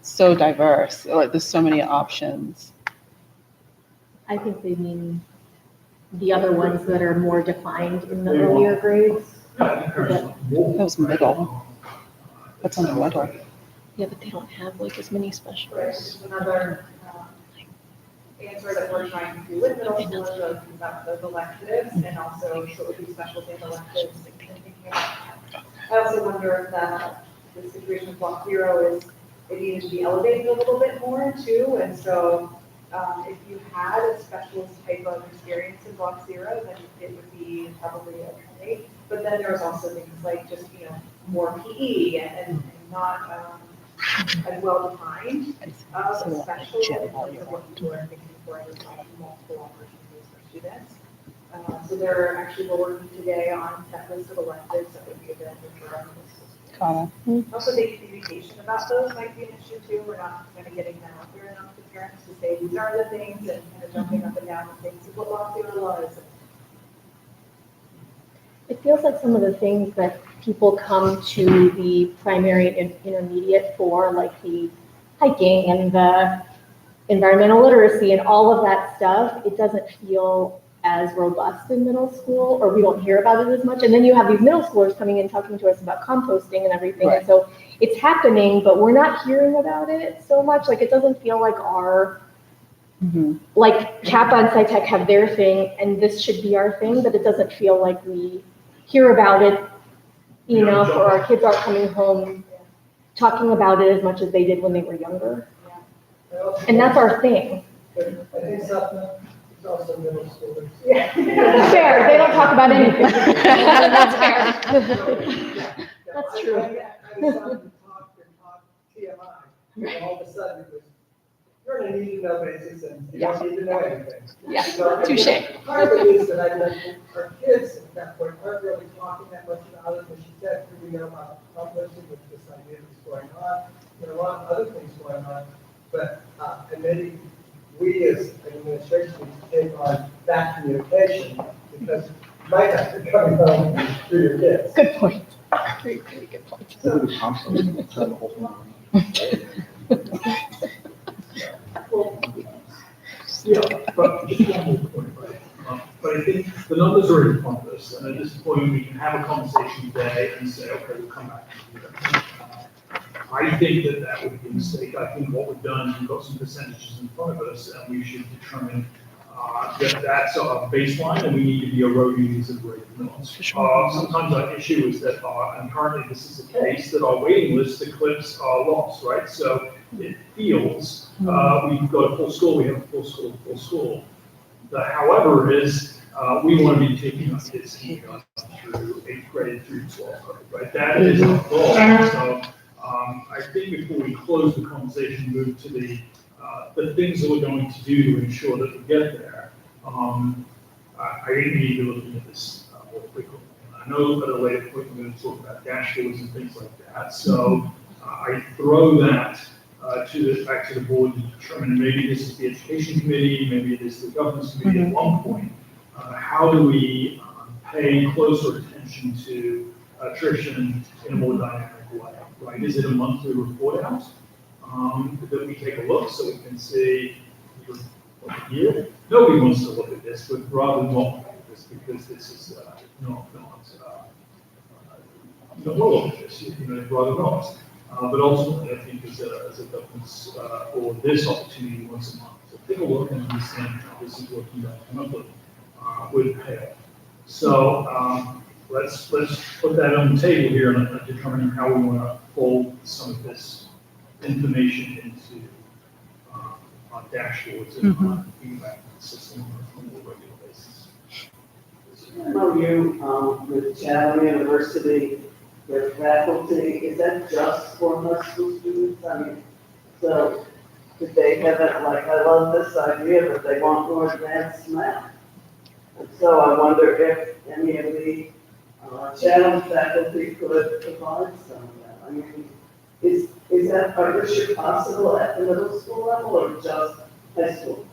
so diverse. Like there's so many options. I think they mean the other ones that are more defined in the earlier grades. That was middle. That's on the middle. Yeah, but they don't have like as many specialists. Another answer that we're trying to do with middle school is those electives and also so it would be specialty and electives and thinking about I also wonder if that, the situation with Block Zero is, it needed to be elevated a little bit more too, and so, if you had a specialist type of experience in Block Zero, then it would be probably okay. But then there's also things like just, more PE and not, as well defined, special, in terms of what people are thinking for, there's multiple opportunities for students. So we're working today on set list of electives that would be available for our schools. Also, the communication about those might be an issue too. We're not kind of getting that out there enough to parents to say, these are the things, and kind of jumping up and down with things, of what Block Zero was. It feels like some of the things that people come to the primary and intermediate for, like the hiking and the environmental literacy and all of that stuff, it doesn't feel as robust in middle school, or we don't hear about it as much. And then you have these middle schoolers coming in talking to us about composting and everything. Right. And so it's happening, but we're not hearing about it so much. Like, it doesn't feel like our, like Kappa and SciTech have their thing and this should be our thing, but it doesn't feel like we hear about it enough, or our kids aren't coming home talking about it as much as they did when they were younger. And that's our thing. I think it's also middle schoolers. Yeah. Fair, they don't talk about anything. That's fair. That's true. I had someone talk TMI, and all of a sudden it was, you're on a need to know basis and you don't need to know anything. Yeah, So, touche. Part of it is that I think our kids at that point aren't really talking that much about it, but she said, we know about composting with this idea that's going on. There are a lot of other things going on, but, and maybe we as an administration need to take on that communication, because you might have to come home to your kids. Good point. Very, very good point. Yeah, but just one more point, right? But I think the numbers are in front of us, and at this point, we can have a conversation today and say, okay, we'll come back to it. I think that would be a mistake. I think what we've done is we've got some percentages in front of us, and we should determine that that's our baseline, and we need to be eroding these at greater amounts. Sometimes our issue is that, and currently this is the case, that our waiting list eclipse our loss, right? So it feels we've got a full school, we have a full school. The however is we want to be taking our kids through 8th grade through 12th grade, right? That is our goal. So I think before we close the conversation, move to the things that we're going to do to ensure that we get there. I think we need to be looking at this more frequently. I know at a later point we're going to talk about dashboards and things like that. So I throw that back to the board to determine, maybe this is the education committee, maybe it is the governance committee at one point. How do we pay closer attention to attrition in a more dynamic way, right? Is it a monthly report out that we take a look so we can see here? Nobody wants to look at this, but rather not look at this, because this is not well look at this, rather not. But ultimately, I think as a governance or this opportunity once a month, to take a look and understand how this is working dynamically would pay off. So let's put that on the table here and determine how we want to fold some of this information into on dashboards and on feedback system on a more regular basis. How are you with Chatham University, their faculty, is that just for high school students? I mean, so did they have it, like, I love this idea, but they want more advanced math. And so I wonder if any of the Chatham faculty could provide some of that. I mean, is that partnership possible at the middle school level or just high school?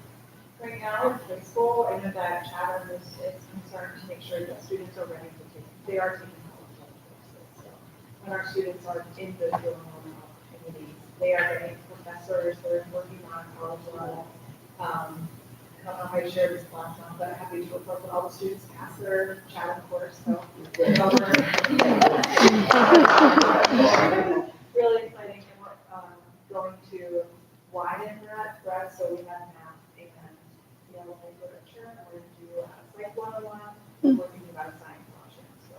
Right now, it's high school. I know that Chatham is concerned to make sure that students are ready to take, they are taking college level courses. So when our students are in the field opportunities, they are getting professors, they're working on college level. I don't know if I shared this last time, but happy to report that all the students passed their Chatham course, so. Really exciting, and we're going to widen that breadth, so we have math and yellow literature, and we're going to do Psych 101, working about a science project, so.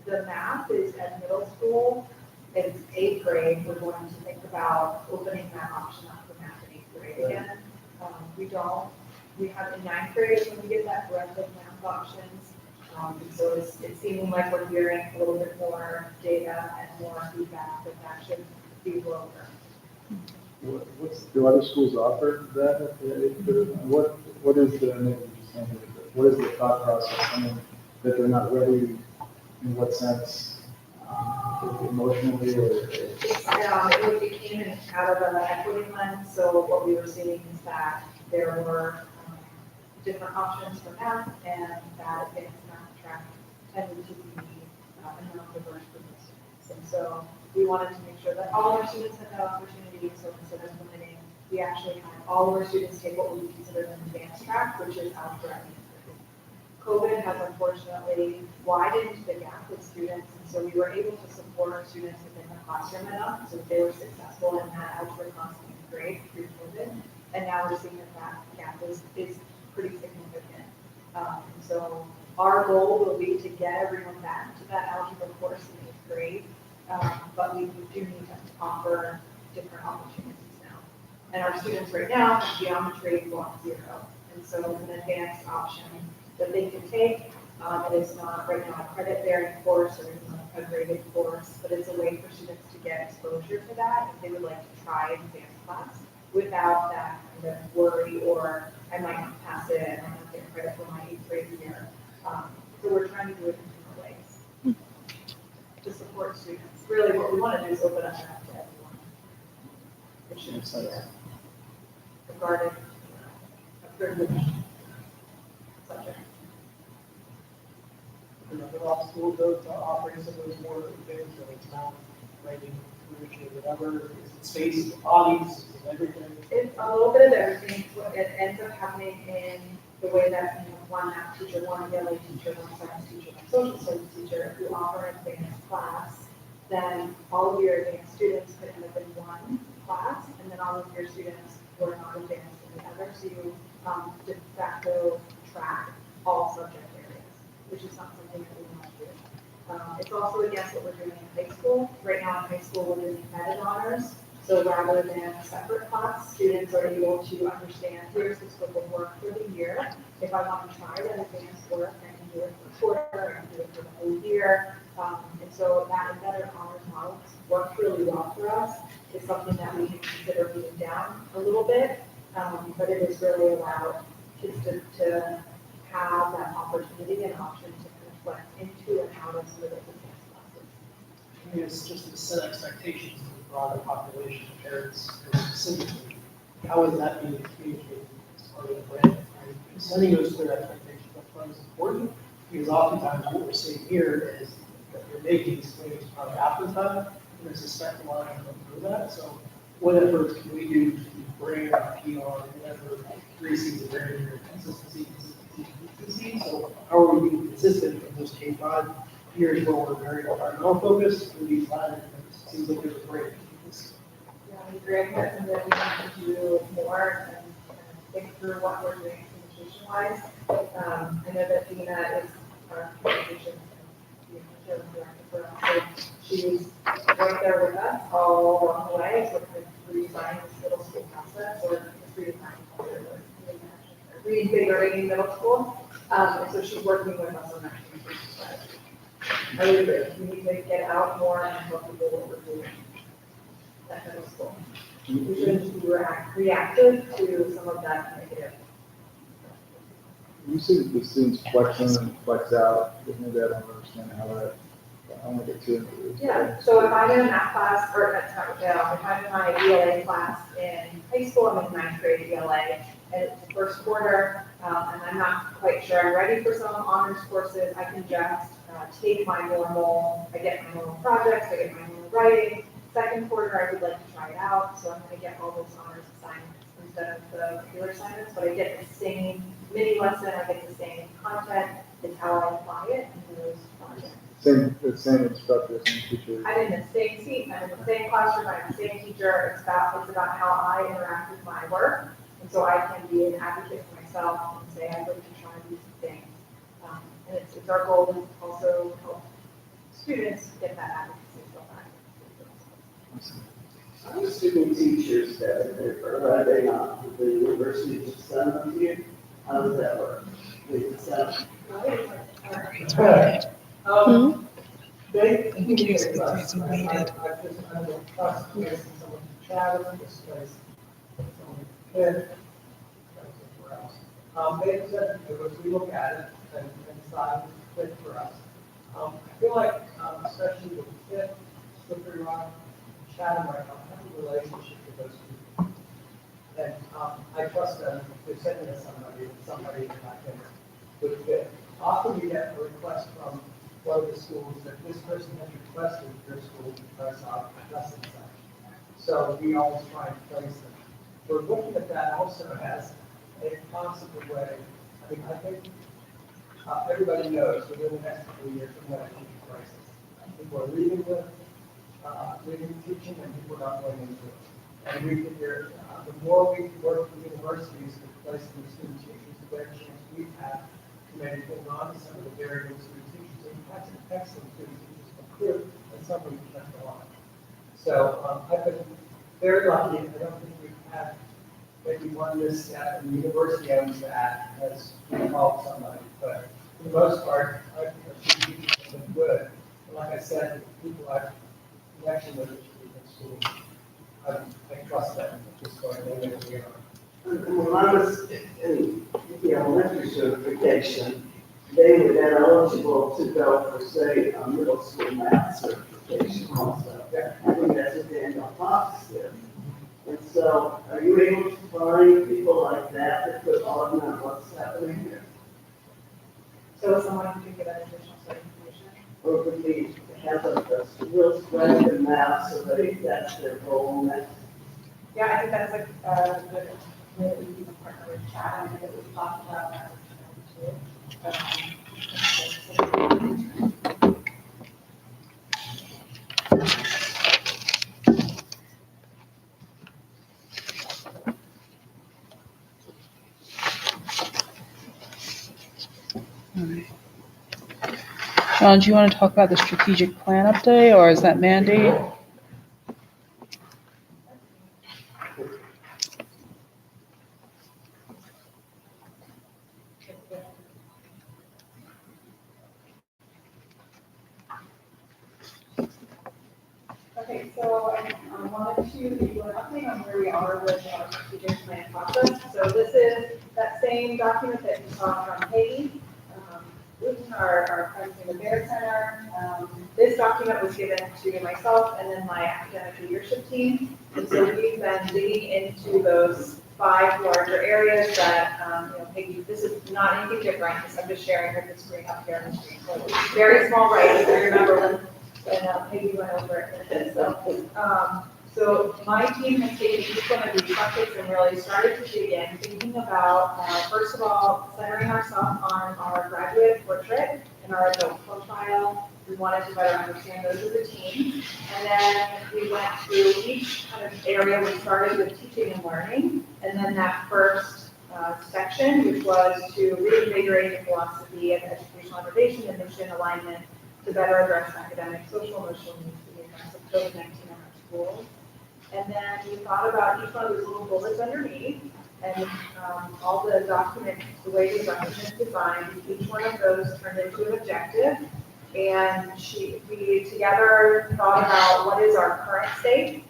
The math is at middle school, it's eighth grade, we're going to think about opening that option up for math in eighth grade again. We have in ninth grade is when we get that breadth of math options. And so it's seeming like we're hearing a little bit more data and more feedback that should be lower. Do other schools offer that? What is the, maybe just tell me, what is the thought process? I mean, that they're not ready, in what sense? Emotionally or? It came in out of an equity lens, so what we were seeing is that there were different options for math, and that advanced math track tended to be a non-diverse group of students. And so we wanted to make sure that all our students had that opportunity, so instead of limiting, we actually had all of our students take what we consider an advanced track, which is algebra. COVID has unfortunately widened the gap with students, and so we were able to support our students within the classroom enough so that they were successful in that algebra class in grade through COVID. And now we're seeing that gap is pretty significant. So our goal will be to get everyone back to that algebra course in eighth grade, but we do need to offer different opportunities now. And our students right now have geometry block 0, and so it's an advanced option that they can take. It is not right now a credit-bearing course or even a graded course, but it's a way for students to get exposure to that if they would like to try advanced class without that kind of worry or I might not pass it, I might not get credit for my eighth grade year. So we're trying to do it in different ways to support students. Really what we want to do is open up that to everyone. It shouldn't be regarded a privilege subject. The law school goes operating some of those more things, so it's not writing, literature, whatever, is it space, bodies, is it everything? It's a little bit of everything. It ends up happening in the way that one math teacher, one ELA teacher, one science teacher, one social studies teacher, if you offer an advanced class, then all of your advanced students could end up in one class, and then all of your students who are not advanced in the other. So you de facto track all subject areas, which is not something that we want to do. It's also against what we're doing in high school. Right now in high school, we're doing embedded honors. So rather than a separate class, students are able to understand, here's the scope of work for the year. If I want to try that advanced work, I can do it for a quarter, I can do it for the whole year. And so that embedded honors model works really well for us. It's something that we can consider moving down a little bit, but it has really allowed kids to have that opportunity and option to reflect into and out of some of those advanced classes. I mean, it's just to set expectations of the broader population, parents, and specifically, how is that being communicated as part of the brand? Right? Setting those clear expectations up front is important, because oftentimes what we're seeing here is that you're making these claims probably after the time, and I suspect a lot of them don't know that, so what efforts can we do to bring our PR, whatever, 3 C's of very consistency, so how are we being consistent in those K-5 years where we're very environmental focused, and these latter years, it seems like there's a break. Yeah, I agree. I think that we need to do more and think through what we're doing communication-wise. I know that Dina is our communications director for us, so she's right there with us all along the way, so we're redesigning this middle school process, or reinvigorating middle school. And so she's working with us on that communication strategy. I would agree. We need to get out more and help people what we're doing at middle school. We shouldn't just be reactive to some of that negative. You see the students flexing and flex out, maybe I don't understand how that, I want to get to it. Yeah, so if I'm in a math class, or if I'm in my ELA class in high school, I'm in 9th grade ELA, and it's the first quarter, and I'm not quite sure I'm ready for some honors courses, I can just take my normal, I get my normal projects, I get my normal writing. Second quarter, I would like to try it out, so I'm going to get all those honors assignments instead of the regular assignments, but I get the same mini lesson, I get the same content, it's how I apply it in those projects. The same instructor, same teacher. I'm in the same seat, I'm in the same classroom, I'm the same teacher, it's about how I interact with my work, and so I can be an advocate for myself and say, I'd like to try these things. And it's our goal to also help students to get that advocacy still done. I'm assuming teachers that are they not, the university just send them to you? How does that work? They just send them? They communicate with us. I've just, I don't know, prosecutors and someone from Chatham, this place, someone from Pitt, somewhere else. They said, we look at it and decide if it's fit for us. I feel like, especially with Pitt, Slippery Rock, Chatham right now, I have a relationship with those people. And, I trust them, they're sending us somebody that I think would fit. Often we get a request from one of the schools that this person has requested your school because of such and such. So we always try and place them. We're looking at that also as a possible way. I mean, I think everybody knows within the next couple of years we're going to have a teaching crisis. People are leaving teaching and people are not going into it. And we figure the more we work with universities to place the student teachers, the better chance we have to maybe hold on to some of the very good student teachers. And that's an excellent student teachers recruit and some we kept alive. So I've been very lucky. I don't think we've had maybe one misstep, and the university owns that has called somebody. But for the most part, I think our student teachers have been good. And like I said, the people I've connection with in school, I trust them. Just going to live here. When I was in the elementary certification, they were then eligible to go for, say, a middle school math certification also. I think that's what Daniel Fox did. And so, are you able to find people like that could augment what's happening here? So someone who can get that additional certification? Or could be have a real strength in math so that that's their goal next? Yeah, I think that's a good way that we can partner with Chatham, and that we've talked about that too. John, do you want to talk about the strategic plan update, or is that Mandy? Okay, so I wanted to give you an update on where we are with our strategic plan process. So this is that same document that you saw from Peggy, our President Affairs Center. This document was given to myself and then my academic leadership team. And so we've been digging into those 5 larger areas that, Peggy, this is not anything different, I'm just sharing the screen up here on the screen. So very small writing, so you remember when Peggy went over it. So my team has taken each one of these buckets and really started to dig in, thinking about, first of all, centering ourselves on our graduate portrait and our adult profile. We wanted to better understand those as a team. And then we went through each kind of area. We started with teaching and learning. And then that first section, which was to reinvigorate the philosophy of educational innovation and mission alignment to better address academic, social, emotional needs in the effects of COVID-19 in our schools. And then we thought about each one of those little bullets underneath, and all the documents, the way the document is designed, each one of those turned into an objective. And we together thought about what is our current state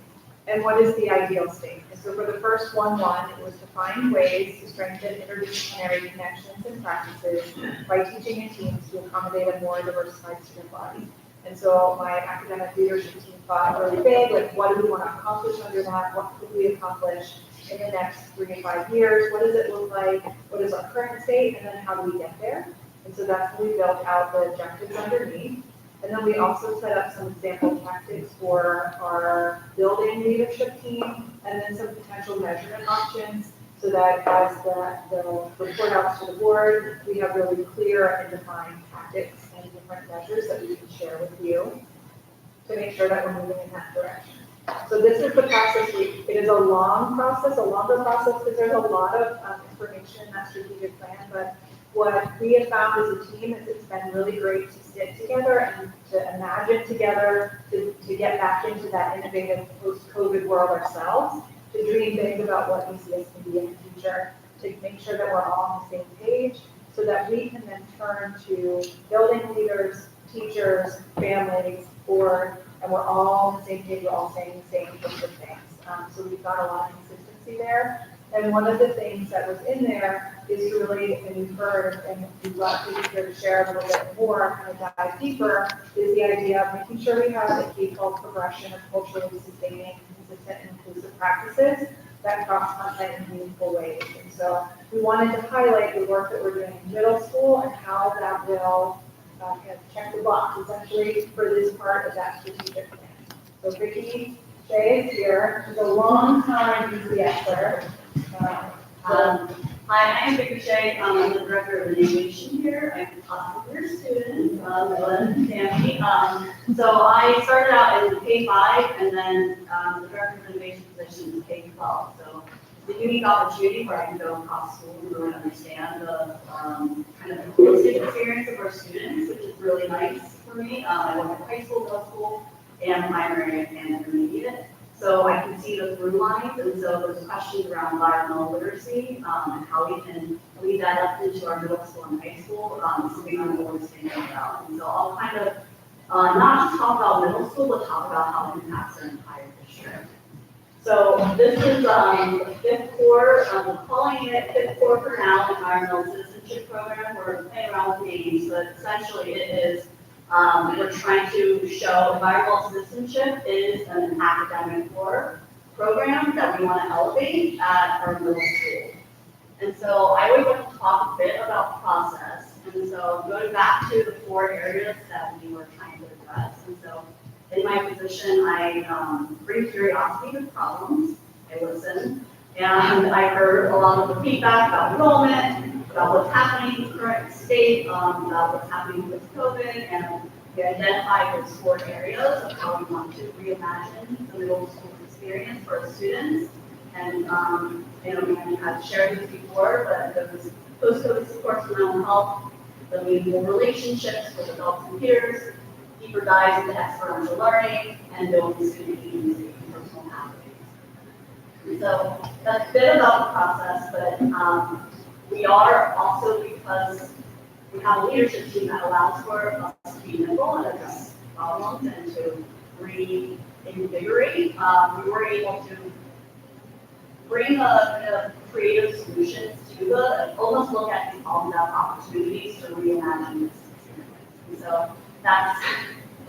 and what is the ideal state. And so for the first one, it was to find ways to strengthen interdisciplinary connections and practices by teaching in teams to accommodate a more diversified student body. And so my academic leadership team thought really big, like what do we want to accomplish under that? What could we accomplish in the next 3 to 5 years? What does it look like? What is our current state? And then how do we get there? And so that's when we built out the objectives underneath. And then we also set up some example tactics for our building leadership team, and then some potential measurement options, so that as the report out to the board, we have really clear and defined tactics and different measures that we can share with you to make sure that we're moving in that direction. So this is the process. It is a long process, a longer process, because there's a lot of information in that strategic plan, but what we have found as a team is it's been really great to stick together and to imagine together to get back into that innovative post-COVID world ourselves, to dream big about what ECS can be in the future, to make sure that we're all on the same page, so that we can then turn to building leaders, teachers, families, board, and we're all on the same page, we're all saying the same sorts of things. So we've got a lot of consistency there. And one of the things that was in there is really, and you've heard, and we'd love to hear to share a little bit more, kind of dive deeper, is the idea of making sure we have a K-12 progression of culturally sustaining, consistent, and inclusive practices that cross-content in meaningful ways. And so we wanted to highlight the work that we're doing in middle school and how that will kind of check the box essentially for this part of that strategic plan. So Vicki Shea is here. She's a long time ECSer. Hi, I am Vicki Shea. I'm the director of innovation here. I'm talking to your students, Glenn and Sammy. So I started out in K-5 and then the director of innovation position in K-12. So it's a unique opportunity where I can go across schools and really understand the kind of holistic experience of our students, which is really nice for me. I went to high school, middle school, and primary and intermediate. So I can see the through lines, and so there's questions around environmental literacy and how we can lead that up into our middle school and high school, something I'm always thinking about. And so I'll kind of not just talk about middle school, but talk about how it impacts our entire district. So this is the fifth core, we're calling it fifth core for now, environmental citizenship program. We're playing around with names, but essentially it is we're trying to show environmental citizenship is an academic core program that we want to elevate at our middle school. And so I always like to talk a bit about process. And so going back to the 4 areas that we were trying to address. And so in my position, I bring curiosity to problems. I listen. And I heard a lot of the feedback about enrollment, about what's happening in the current state, about what's happening with COVID, and we identified those 4 areas of how we want to reimagine the middle school experience for our students. And we have shared this before, but those post-COVID supports for mental health, the meaningful relationships with adults and peers, deeper dives into experiential learning, and building student agency and personal pathways. So that's a bit about the process, but we are also, because we have a leadership team that allows for us to be nimble and address problems and to reinvigorate, we were able to bring a creative solutions to almost look at these problems as opportunities to reimagine this experience. And so that's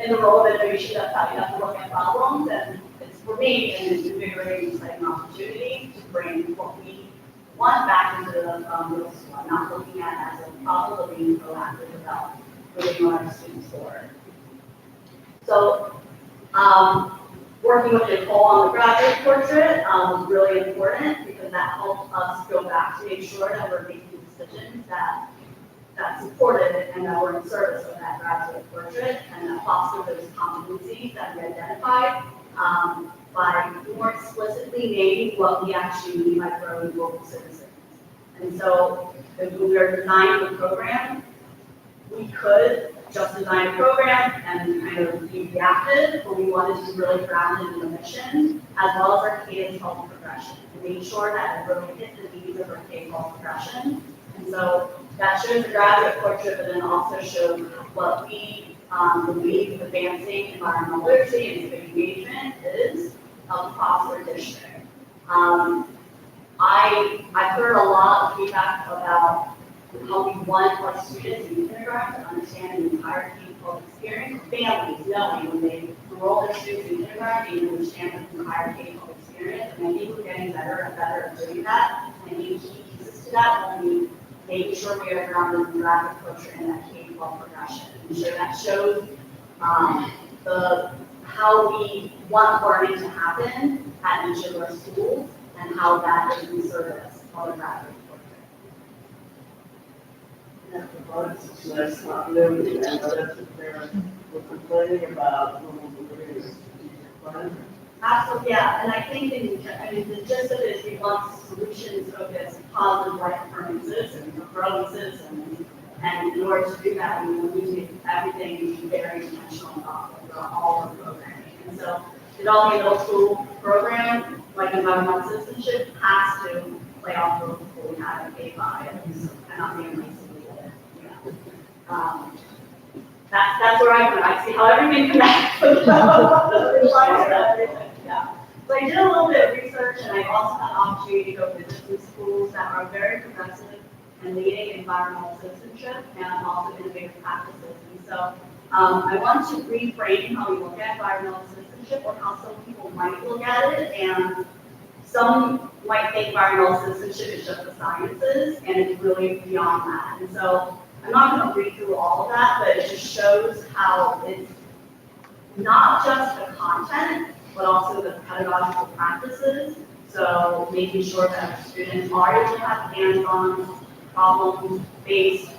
in the role of innovation, that's how you have to look at problems, and it's for me an invigorating, exciting opportunity to bring what we want back into the middle school. I'm not looking at it as a problem, but being proactive about moving our students forward. So, working with Nicole on the graduate portrait was really important because that helped us go back to make sure that we're making decisions that supported it and that were in service of that graduate portrait and that foster those competencies that we identified by more explicitly naming what we actually mean by growing global citizens. And so if we were designing the program, we could just design a program and kind of be reactive, but we wanted to really ground it in the mission, as well as our K-12 progression, and make sure that it really hit the needs of our K-12 progression. And so that shows the graduate portrait, but then also shows what we believe advancing environmental literacy and civic engagement is across our district. I've heard a lot of feedback about how we want our students in kindergarten to understand the entire K-12 experience. Families knowing when they enroll their students in kindergarten, they understand the entire K-12 experience. And I think we're getting better and better at doing that. And I think key pieces to that will be making sure we are grounded in the rapid culture and that K-12 progression. And so that shows how we want learning to happen at each of our schools and how that is in service of the rapid It's nice not living and that's what they're complaining about when we bring a strategic plan. Absolutely, yeah, and I think the gist of it is we want solutions focused, positive life occurrences and growing citizens And in order to do that, we need to make everything very intentional about all of the programming. And so the all middle school program, like environmental citizenship, has to play off of what we have in K-5, and not the only thing. That's where I see how everything connects. Yeah. So I did a little bit of research, and I also had an opportunity to go visit some schools that are very progressive and leading environmental citizenship and also innovative practices. And so I want to reframe how we look at environmental citizenship, or how some people might look at it. And some might think environmental citizenship is just the sciences, and it's really beyond that. And so I'm not going to read through all of that, but it just shows how it's not just the content, but also the pedagogical practices. So making sure that students are able to have hands-on, problem-based,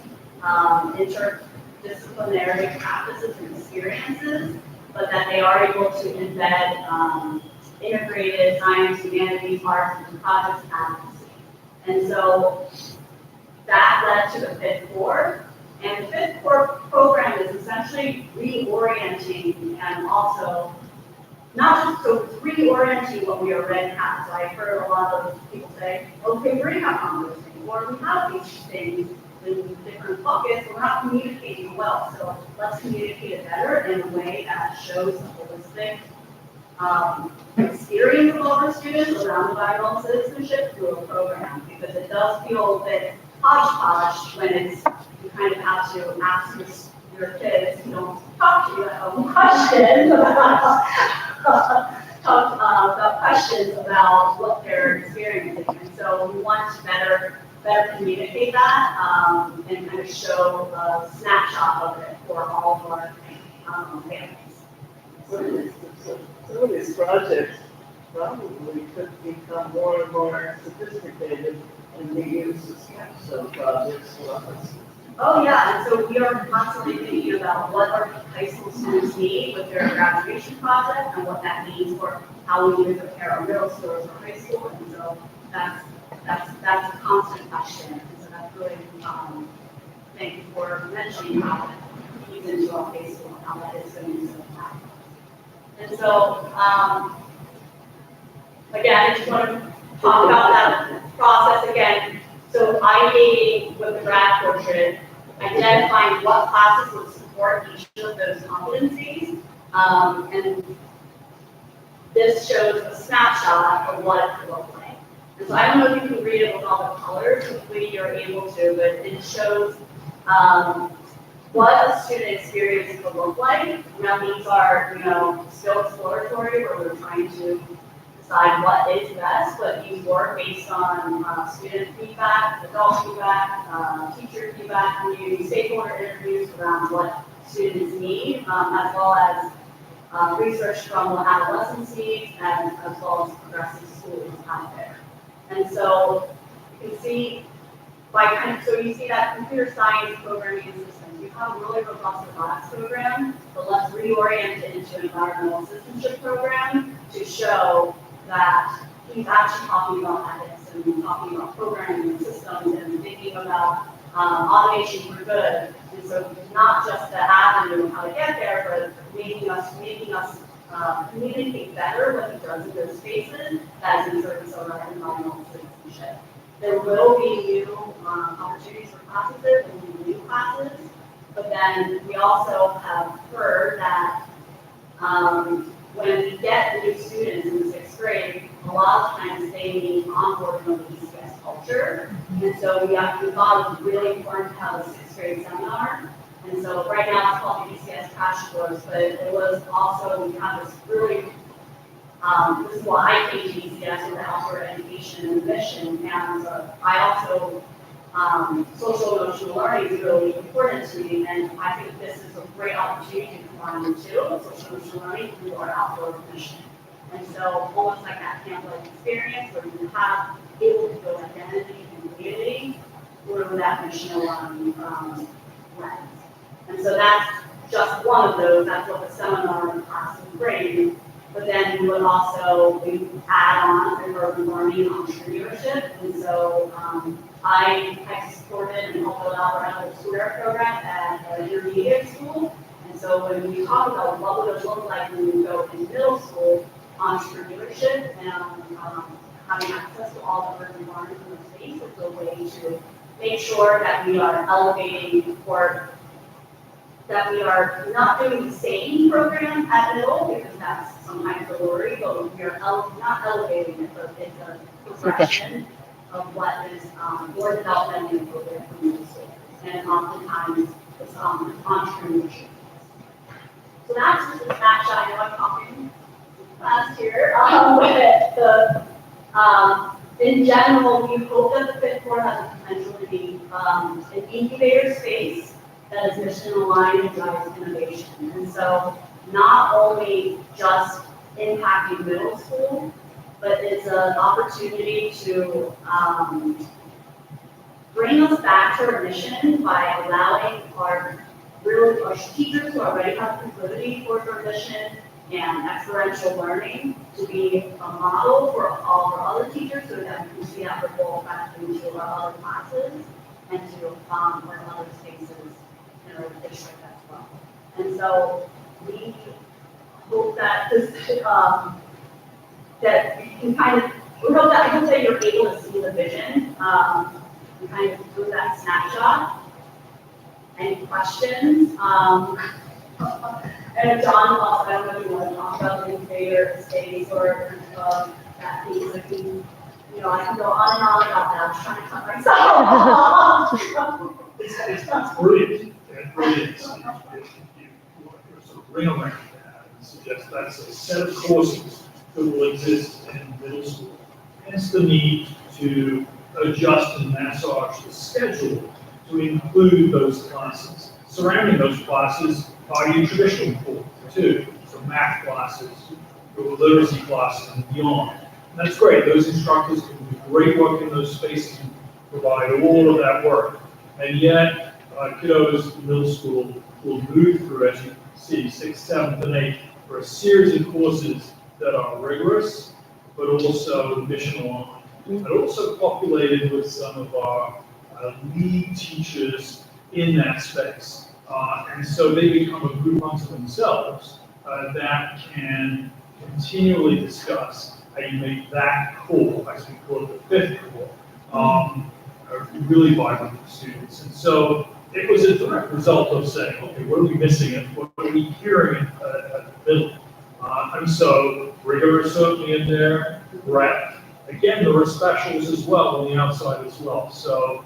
interdisciplinary practices and experiences, but that they are able to embed integrated science, humanities, arts, and projects advocacy. And so that led to the fifth core. And the fifth core program is essentially reorienting and also not just so reorienting what we already have. So I've heard a lot of people say, okay, we're going to have conversations, or we have these things in different buckets, but we're not communicating well. So let's communicate it better in a way that shows the holistic experience of all our students around environmental citizenship through a program, because it does feel a bit hodgepodge when it's, you kind of have to ask your kids, you don't talk to you about questions about questions about what they're experiencing. And so we want to better communicate that and kind of show a snapshot of it for all of our families. Some of these projects probably could become more and more sophisticated in the use of capstone projects for us. Oh yeah, and so we are constantly thinking about what our high school students need with their graduation project and what that means for how we would prepare our middle schoolers for high school. And so that's a constant question. And so that's really thank you for mentioning how it feeds into our high school and how that is going to be so impactful. And so again, I just want to talk about that process again. So ideating with the grad portrait, identifying what classes would support each of those competencies, and this shows a snapshot of what it could look like. And so I don't know if you can read it with all the colors, hopefully you're able to, but it shows what a student experience could look like. Now these are, still exploratory, where we're trying to decide what is best, but these work based on student feedback, adult feedback, teacher feedback, community stakeholder interviews around what students need, as well as research from what adolescents need, and as well as progressive schools out there. And so you can see so you see that computer science programming systems. We have a really robust robotics program, but let's reorient it into an environmental citizenship program to show that he's actually talking about ethics and talking about programming and systems and thinking about automation for good. And so not just the avenue of how to get there, but making us communicate better what he does in those spaces that is in service of our environmental citizenship. There will be new opportunities for classes, there will be new classes, but then we also have heard that when we get the new students in the 6th grade, a lot of times they need onboarding of the DCS culture. And so we thought it was really important to have a 6th grade seminar. And so right now it's called the DCS Crash Course, but it was also, we have this really, this is why I came to DCS with the outward education and mission. And I also, social emotional learning is really important to me, and I think this is a great opportunity to combine the two, social emotional learning through our outdoor mission. And so almost like that camp-like experience where you have able to build identity and community through that missional lens. And so that's just one of those, that's what the seminar and class would bring. But then we would also add on urban learning and entrepreneurship. And so I supported and and help build out our Apple Square program at an intermediate school. And so when we talk about what would it look like when we go into middle school, entrepreneurship and having access to all the urban environments in the space is a way to make sure that we are elevating or that we are not doing the same program at middle, because that's sometimes a worry, but we are not elevating it, but it's a progression of what is more development and program for middle school. And oftentimes it's entrepreneurship. So that's just a snapshot. I know I'm talking fast here. In general, we hope that the fifth floor has the potential to be an incubator space that is mission aligned and drives innovation. And so not only just impacting middle school, but it's an opportunity to bring us back to our mission by allowing our teachers who already have proclivity towards our mission and experiential learning to be a model for all of our other teachers so that we can see that ripple back into our other classes and to our other spaces in our district as well. And so we hope that this, that we can kind of, we hope that you're able to see the vision, and kind of do that snapshot. Any questions? And John, also, I don't know if you want to talk about the incubator space or that piece. Like I can go on and on about that. I'm trying to cut myself. It's brilliant. And brilliant. If you sort of bring around that and suggest that's a set of courses that will exist in middle school. Hence the need to adjust and massage the schedule to include those classes. Surrounding those classes are your traditional core too, so math classes, your literacy classes and beyond. And that's great, those instructors can do great work in those spaces and provide all of that work. And yet, kiddos in middle school will move through, as you see, 6th, 7th, and 8th, for a series of courses that are rigorous, but also mission aligned. And also populated with some of our lead teachers in that space. And so they become a group unto themselves that can continually discuss how you make that core, as we call it, the fifth core, really vibrant for students. And so it was a direct result of saying, okay, what are we missing and what are we hearing at the middle? And so rigor is certainly in there, breadth. Again, there are specials as well on the outside as well. So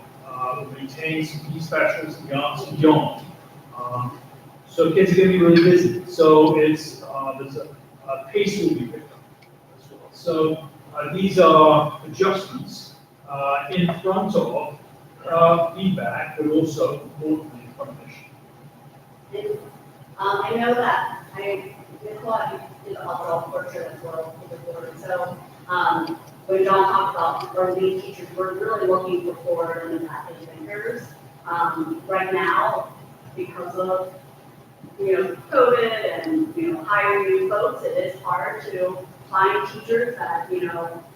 we'll maintain some key specials beyond. So kids are going to be really busy. So it's there's a pace will be picked up as well. So these are adjustments in front of feedback, but also importantly in front of mission. I know that Nicole did the overall portrait as well for the board. So when John talked about our lead teachers, we're really looking for forward and adaptive thinkers. Right now, because of COVID and hiring new folks, it is hard to find teachers that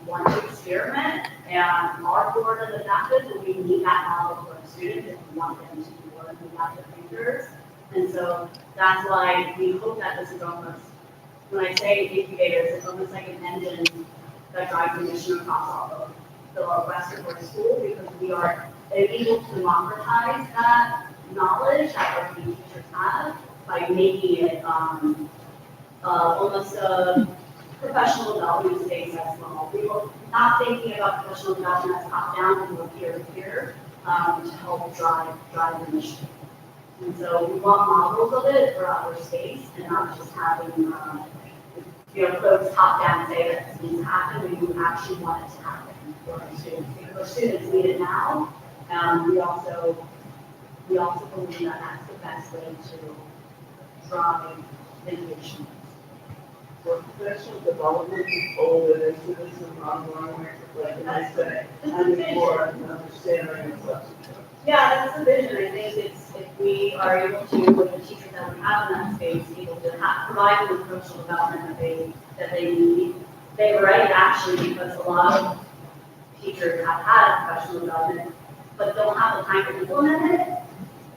want to experiment. And our forward and adaptive, we need that model for our students if we want them to be forward and adaptive thinkers. And so that's why we hope that this is almost, when I say incubators, it's almost like an engine that drives the mission across all of the Western Florida school, because we are able to democratize that knowledge that our teachers have by making it almost a professional development space as well. We were not thinking about professional development as top down, we were peer to peer to help drive the mission. And so we want models of it throughout our space and not just having folks top down say that this needs to happen. We actually want it to happen for our students, because our students need it now. We also believe that that's the best way to drive innovation. For professional development, people that is citizen ongoing, like I say, and for understanding and such. Yeah, that's the vision. I think it's if we are able to, with the teachers that we have in that space, able to provide them with professional development that they need. They've already actually, because a lot of teachers have had professional development but don't have the time to implement it.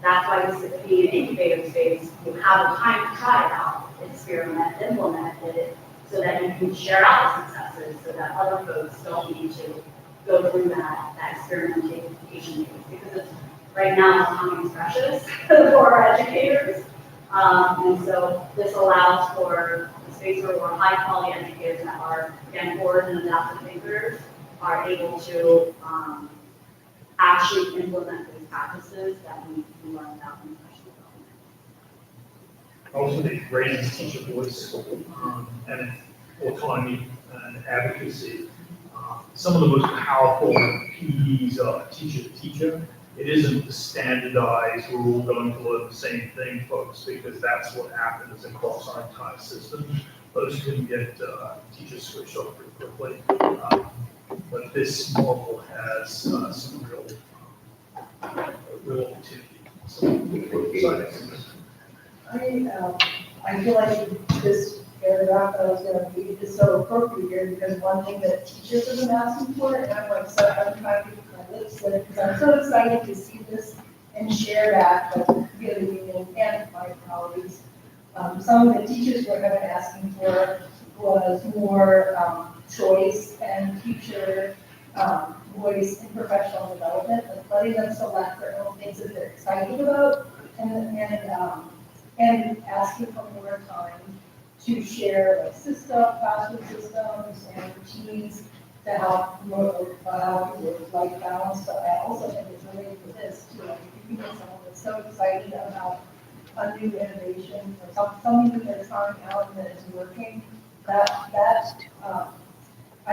That's why this is being an incubator space. You have the time to try it out, experiment, implement it, so that you can share out the successes, so that other folks don't need to go through that experimentation phase. Because it's, right now, time is precious for our educators. And so this allows for a space where we're high quality educators that are, again, forward and adaptive thinkers, are able to actually implement those practices that we learn about in professional development. Also, the raises teacher voice and autonomy and advocacy. Some of the most powerful PEs are teacher to teacher. It isn't the standardized, we're all going to learn the same thing, folks, because that's what happens across our entire system. Those can get teachers switched off pretty quickly. But this model has some real opportunity. I feel like this paragraph that I was gonna read is so appropriate here, because one thing that teachers have been asking for, and I'm like, so I'm trying to keep my lips with it, because I'm so excited to see this and share that with the union and my colleagues. Some of the teachers were kind of asking for was more choice and future voice in professional development, like letting them select their own things that they're excited about, and asking for more time to share like classroom systems and routines to help promote work-life balance. But I also think it's related to this too. Like if you meet someone that's so excited about a new innovation or something that they're trying out and that is working, I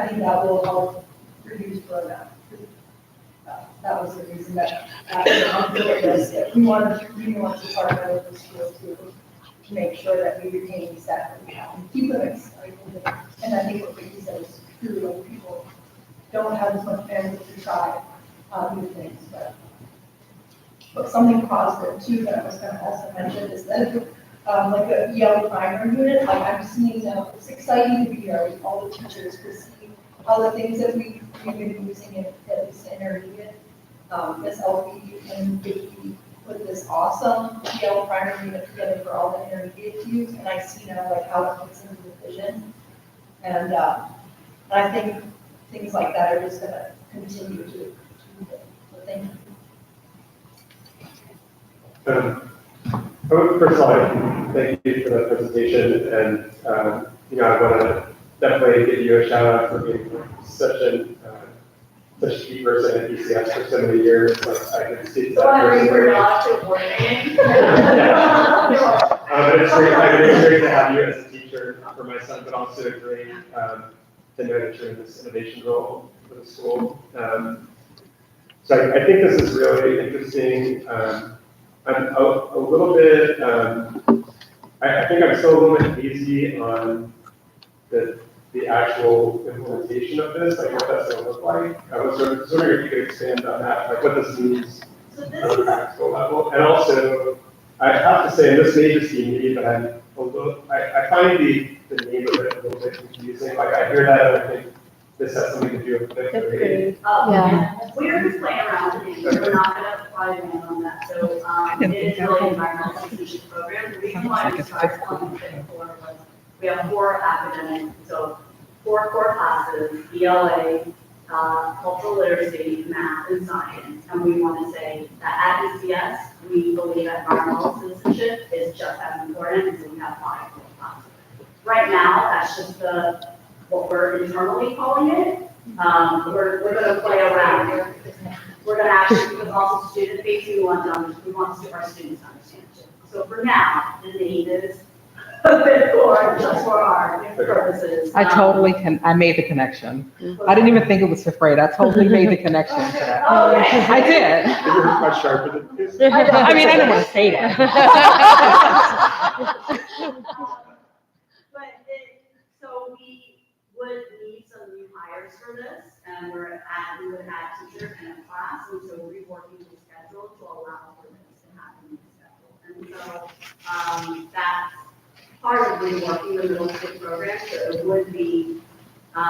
think that will help reduce burnout. That was the reason that we want to partner with the schools to make sure that we retain the staff that we have and keep them excited. And I think what Vicky said is true, when people don't have as much bandwidth to try new things. But something positive too that I was going to also mention is that like a EL primer unit, like I'm seeing now, it's exciting to be here with all the teachers to see all the things that we've been using in at least intermediate. Miss LP and Vicky put this awesome EL primer unit together for all the intermediate to use, and I see now like how it fits into the vision. And I think things like that are just going to continue to do it. So thank you. First of all, thank you for that presentation, and I want to definitely give you a shout out for being such a key person at ECS for so many years. Like, I can speak to that personally. But it's great to have you as a teacher for my son, but also great to know that you're in this innovation role for the school. So I think this is really interesting. I'm a little bit, I think I'm still a little bit hazy on the actual implementation of this, like what that's going to look like. I was wondering if you could expand on that, like what this means on a practical level. And also, I have to say, and this may just be me, but I find the name of it a little bit confusing. Like I hear that and I think this has something to do with fifth grade. We're just playing around with it. We're not going to apply the name on that. So it is really environmental citizenship program. The reason why we started calling it was we have 4 academic, so 4 core classes, ELA, cultural literacy, math, and science. And we want to say that at ECS, we believe that environmental citizenship is just as important, and so we have 5 core classes. Right now, that's just what we're internally calling it. We're going to play around. We're going to actually, because also student facing, we want our students to understand it. So for now, the name is a bit for just for our purposes. I made the connection. I didn't even think it was fifth grade. I totally made the connection to that. I did. You're much sharper than this. I mean, I didn't want to say that. So we would need some new hires for this, and we would add teachers in a class, and so we're working the schedule to allow for this to happen in the schedule. And so that's part of reworking the middle school program, so it would be, I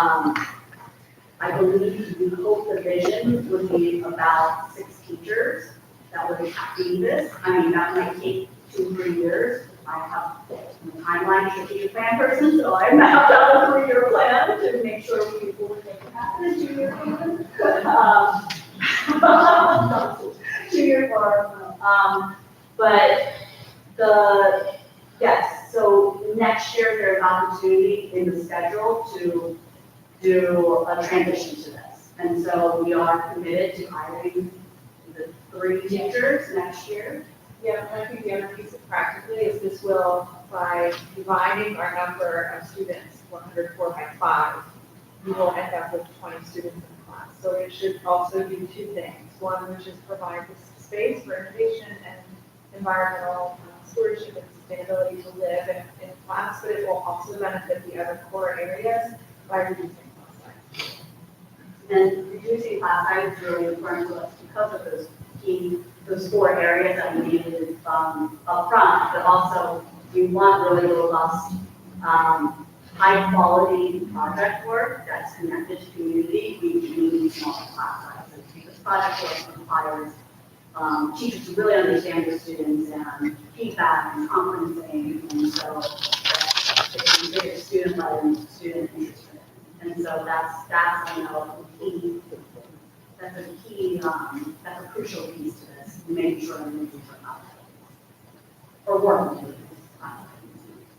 believe, we hope the vision would be about 16 teachers that would do this. I mean, that might take 2-3 years. I have a timeline strategic plan person, so I mapped out a 3-year plan to make sure we will make it happen in 2 years. 2 years for, but yes, so next year there's opportunity in the schedule to do a transition to this. And so we are committed to hiring the 3 teachers next year. Yeah, I think the other piece of practically is this will, by dividing our number of students, 104 by 5, we will end up with 20 students in the class. So it should also do 2 things. One, which is provide this space for innovation and environmental stewardship and sustainability to live in class, but it will also benefit the other core areas by reducing class size. And reducing class size is really important to us because of those 4 areas that we needed up front, but also we want really robust, high quality project work that's connected to community. We need small class sizes because project work requires teachers to really understand their students and feedback and conferencing, and so it's a bigger student-led and student interest. And so that's you know key. That's a key. That's a crucial piece to this. Making sure everything's not or working.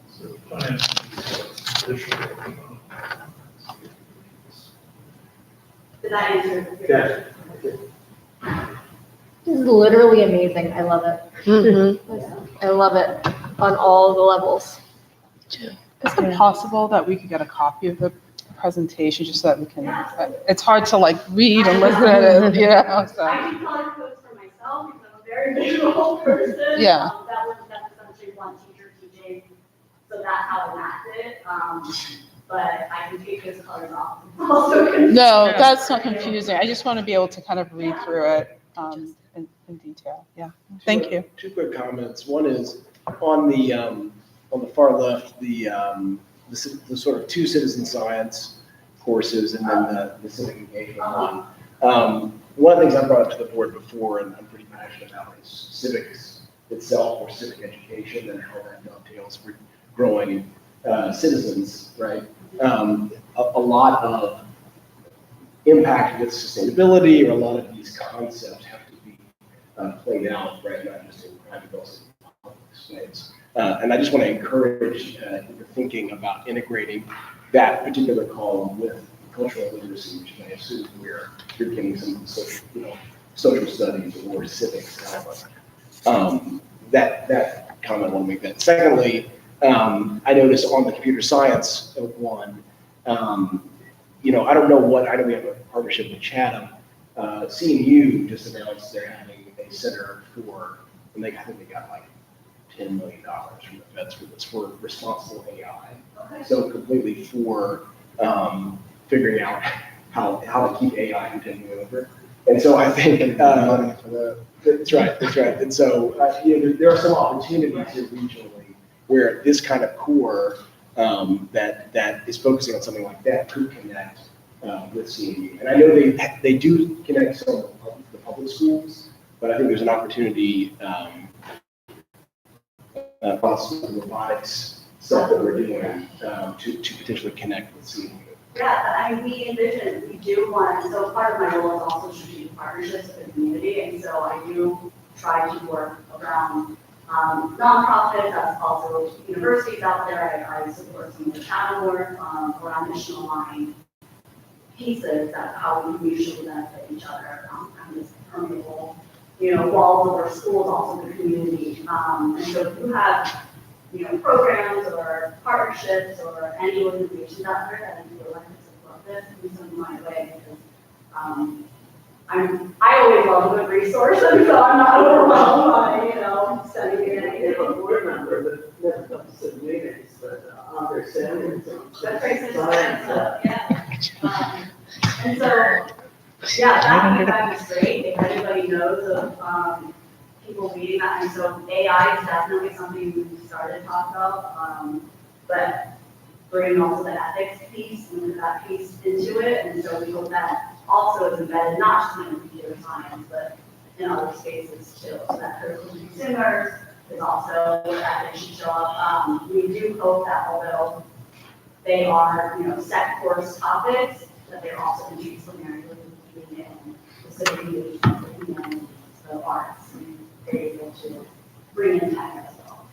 So plan additional. Did that answer? Yeah. This is literally amazing. I love it. I love it on all the levels. Is it possible that we could get a copy of the presentation just so that we can, it's hard to like read and listen to it, you know, so. I can color codes for myself because I'm a very visual person. Yeah. That's essentially one teacher teaching, so that's how I mapped it. But I can take those colors off. No, that's not confusing. I just want to be able to kind of read through it in detail. Yeah, thank you. 2 quick comments. One is on the far left, the sort of 2 citizen science courses and then the civic engagement one. One of the things I brought up to the board before, and I'm pretty passionate about, is civics itself, or civic education, and how that dovetails for growing citizens, right? A lot of impact with sustainability, or a lot of these concepts have to be played out, right? Not just in private, but also in public space. And I just want to encourage the thinking about integrating that particular column with cultural literacy, which I assume you're getting some social studies or civics kind of that comment I want to make that. Secondly, I noticed on the computer science one, I don't know I know we have a partnership with Chatham. CMU just announced they're having a center for, and I think they got like $10 million from the feds for this, for responsible AI. Okay. So completely for figuring out how to keep AI from taking over. And so I think that's right. And so there are some opportunities here regionally where this kind of core that is focusing on something like that could connect with CMU. And I know they do connect some of the public schools, but I think there's an opportunity across the robotics stuff that we're doing to potentially connect with CMU. Yeah, I mean, we do want, so part of my role is also strategic partnerships with the community, and so I do try to work around nonprofits, as also universities out there. I support some of the Chatham work around mission aligned pieces. That's how we mutually benefit each other around this permeable, walls of our schools, also the community. And so if you have, programs or partnerships or any organizations out there that you feel like support this, please send them my way, because I always love good resources, so I'm not overwhelmed by, sending in anything. I'm a board member, but never comes to meetings, but understanding. That's very sensitive, yeah. And so, yeah, that is great, if anybody knows of, people reading that, and so AI is definitely something we started to talk about, but bringing also the ethics piece and that piece into it, and so we hope that also is embedded, not just in computer science, but in other spaces too. So that critical consumers is also where that they should show up. We do hope that although they are, set course topics, that they're also interdisciplinary, looking in specific engagement, looking in the arts, and they're able to bring in tech as well.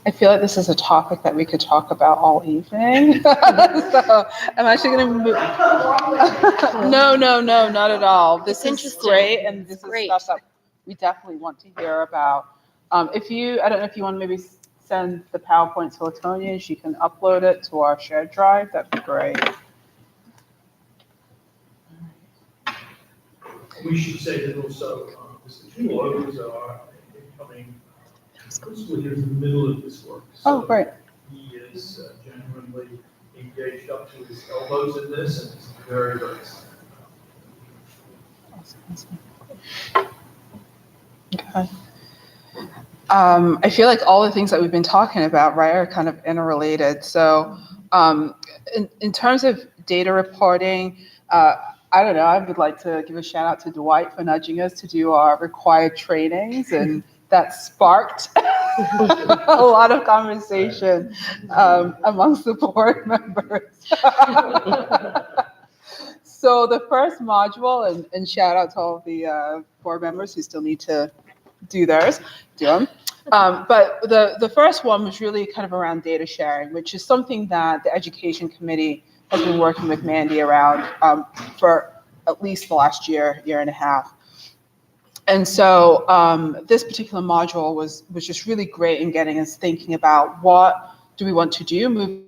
I feel like this is a topic that we could talk about all evening. So I'm actually going to move. No, not at all. This is great, and this is stuff that we definitely want to hear about. I don't know if you want to maybe send the PowerPoint to Latonia, she can upload it to our shared drive. That'd be great. We should say that also, Mr. Two logos are incoming principal here in the middle of this work. Oh, great. He is genuinely engaged up to his elbows in this, and it's very, very exciting. Okay. I feel like all the things that we've been talking about, right, are kind of interrelated. So in terms of data reporting, I don't know, I would like to give a shout out to Dwight for nudging us to do our required trainings, and that sparked a lot of conversation amongst the board members. So the first module, and shout out to all of the board members who still need to do theirs, do them. But the first one was really kind of around data sharing, which is something that the Education Committee has been working with Mandy around for at least the last year and a half. And so this particular module was just really great in getting us thinking about what do we want to do, move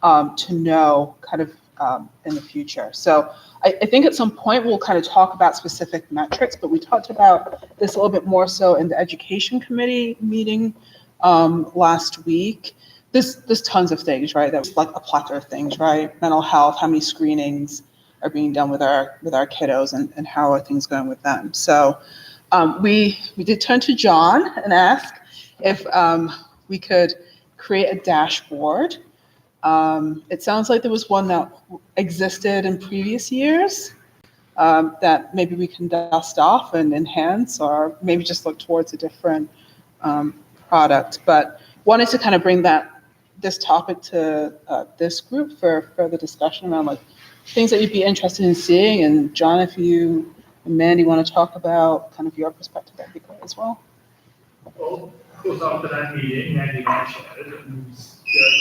to know kind of in the future. So I think at some point we'll kind of talk about specific metrics, but we talked about this a little bit more so in the Education Committee meeting last week. There's tons of things, right? That was like a plethora of things, right? Mental health, how many screenings are being done with our kiddos, and how are things going with them. So we did turn to John and ask if we could create a dashboard. It sounds like there was one that existed in previous years that maybe we can dust off and enhance, or maybe just look towards a different product. But wanted to kind of bring this topic to this group for further discussion around like things that you'd be interested in seeing. And John, if you and Mandy want to talk about kind of your perspective, that'd be great as well. Well, of course, after that meeting, Mandy mentioned it, and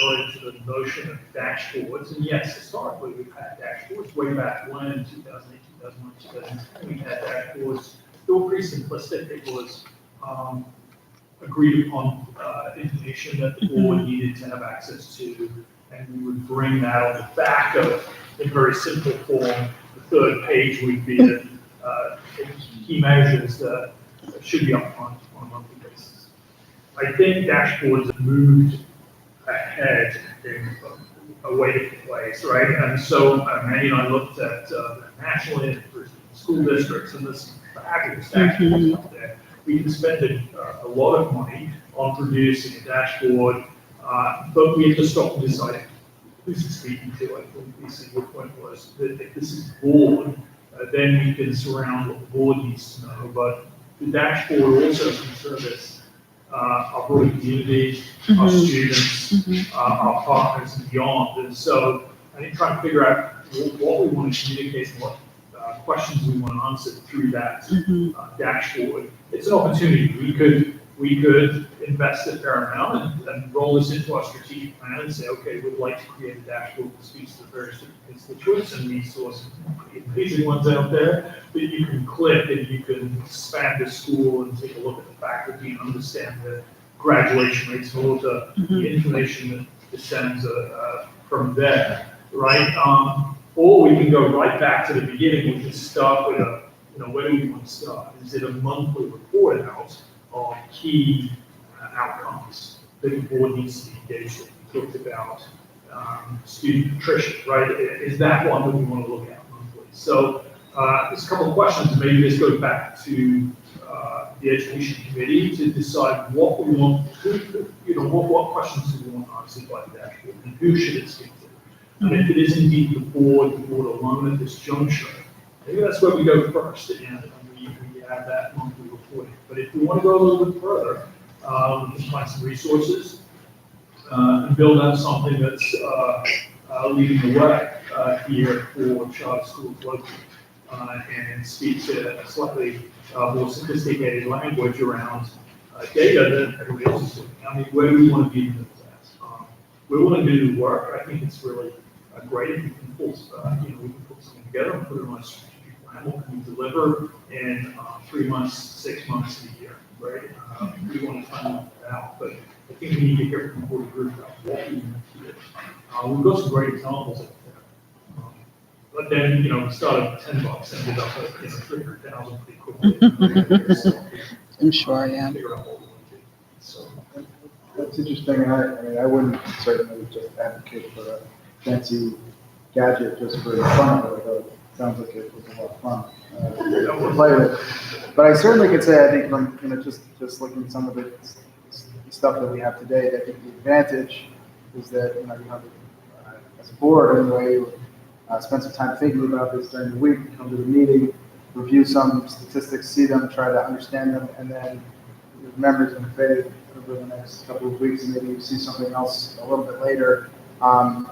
going into the notion of dashboards. And yes, historically, we've had dashboards way back when, in 2008, 2001, 2010, we had dashboards. They were pretty simplistic. It was agreed upon information that the board needed to have access to, and we would bring that on the back of, in very simple form, the third page would be the key measures that should be up front on a monthly basis. I think dashboards have moved ahead in a way different ways, right? And so Mandy and I looked at nationally for school districts, and there's fabulous dashboards out there. We can spend a lot of money on producing a dashboard, but we have to stop and decide who's it speaking to. I think Lisa, your point was that if this is board, then we can surround what the board needs to know. But the dashboard also can service our broader community, our students, our partners, and beyond. And so I think trying to figure out what we want to communicate and what questions we want to answer through that dashboard. It's an opportunity. We could invest a fair amount and roll this into our strategic plan and say, okay, we'd like to create a dashboard that speaks to the various constituents, and we saw some pretty amazing ones out there that you can click and you can span the school and take a look at the faculty and understand the graduation rates and all the information that descends from there, right? Or we can go right back to the beginning. We can start with where do we want to start? Is it a monthly report out of key outcomes that the board needs to be engaged in? We talked about student nutrition, right? Is that one that we want to look at monthly? So there's a couple of questions. Maybe this goes back to the Education Committee to decide what we want, what questions do we want answered by the dashboard, and who should it speak to? And if it is indeed the board alone at this juncture, Maybe that's where we go first, and we have that monthly reporting. But if we want to go a little bit further, we can find some resources and build out something that's leading the way here for charter schools locally, and speak to a slightly more sophisticated language around data that everybody else is doing. I mean, where do we want to be in the class? We want to do the work. I think it's really great if we can pull, we can put something together and put it on a strategic plan. What can we deliver in 3 months, 6 months, a year, right? We want to find that out, but I think we need to hear from the board group about what we want to do. We've got some great examples of that. But then, we started at $10 and ended up at, 300,000 pretty quickly. I'm sure, yeah. Figure out what we want to do. So, That's interesting. I mean, I wouldn't certainly just advocate for a fancy gadget just for the fun of it, although it sounds like it was a lot of fun to play with. But I certainly could say, I think from, just looking at some of the stuff that we have today, I think the advantage is that, you have, as a board anyway, you spend some time thinking about this during the week, come to the meeting, review some statistics, see them, try to understand them, and then your memories can fade over the next couple of weeks, and maybe you see something else a little bit later.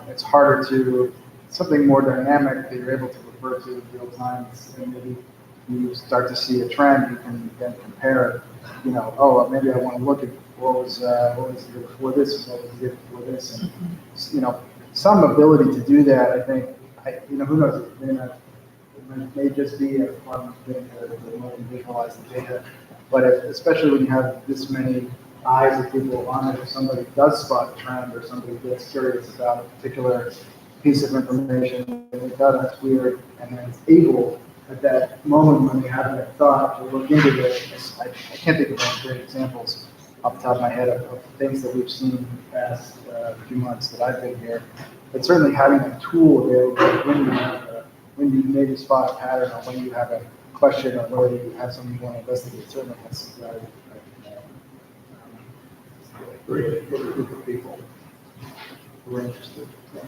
It's harder to, something more dynamic that you're able to refer to in real time, and maybe you start to see a trend, you can then compare it, maybe I want to look at what was the year before this, what was the year before this, and, some ability to do that, I think, who knows, it may just be a fun thing to more than visualize the data, but especially when you have this many eyes of people on it, if somebody does spot a trend or somebody gets curious about a particular piece of information, and they thought that's weird, and then it's able at that moment when they have that thought to look into it. I can't think of any great examples off the top of my head of things that we've seen in the past few months that I've been here. But certainly having a tool available when you maybe spot a pattern or when you have a question or whether you have something you want to investigate, certainly that's great for a group of people who are interested. Yeah.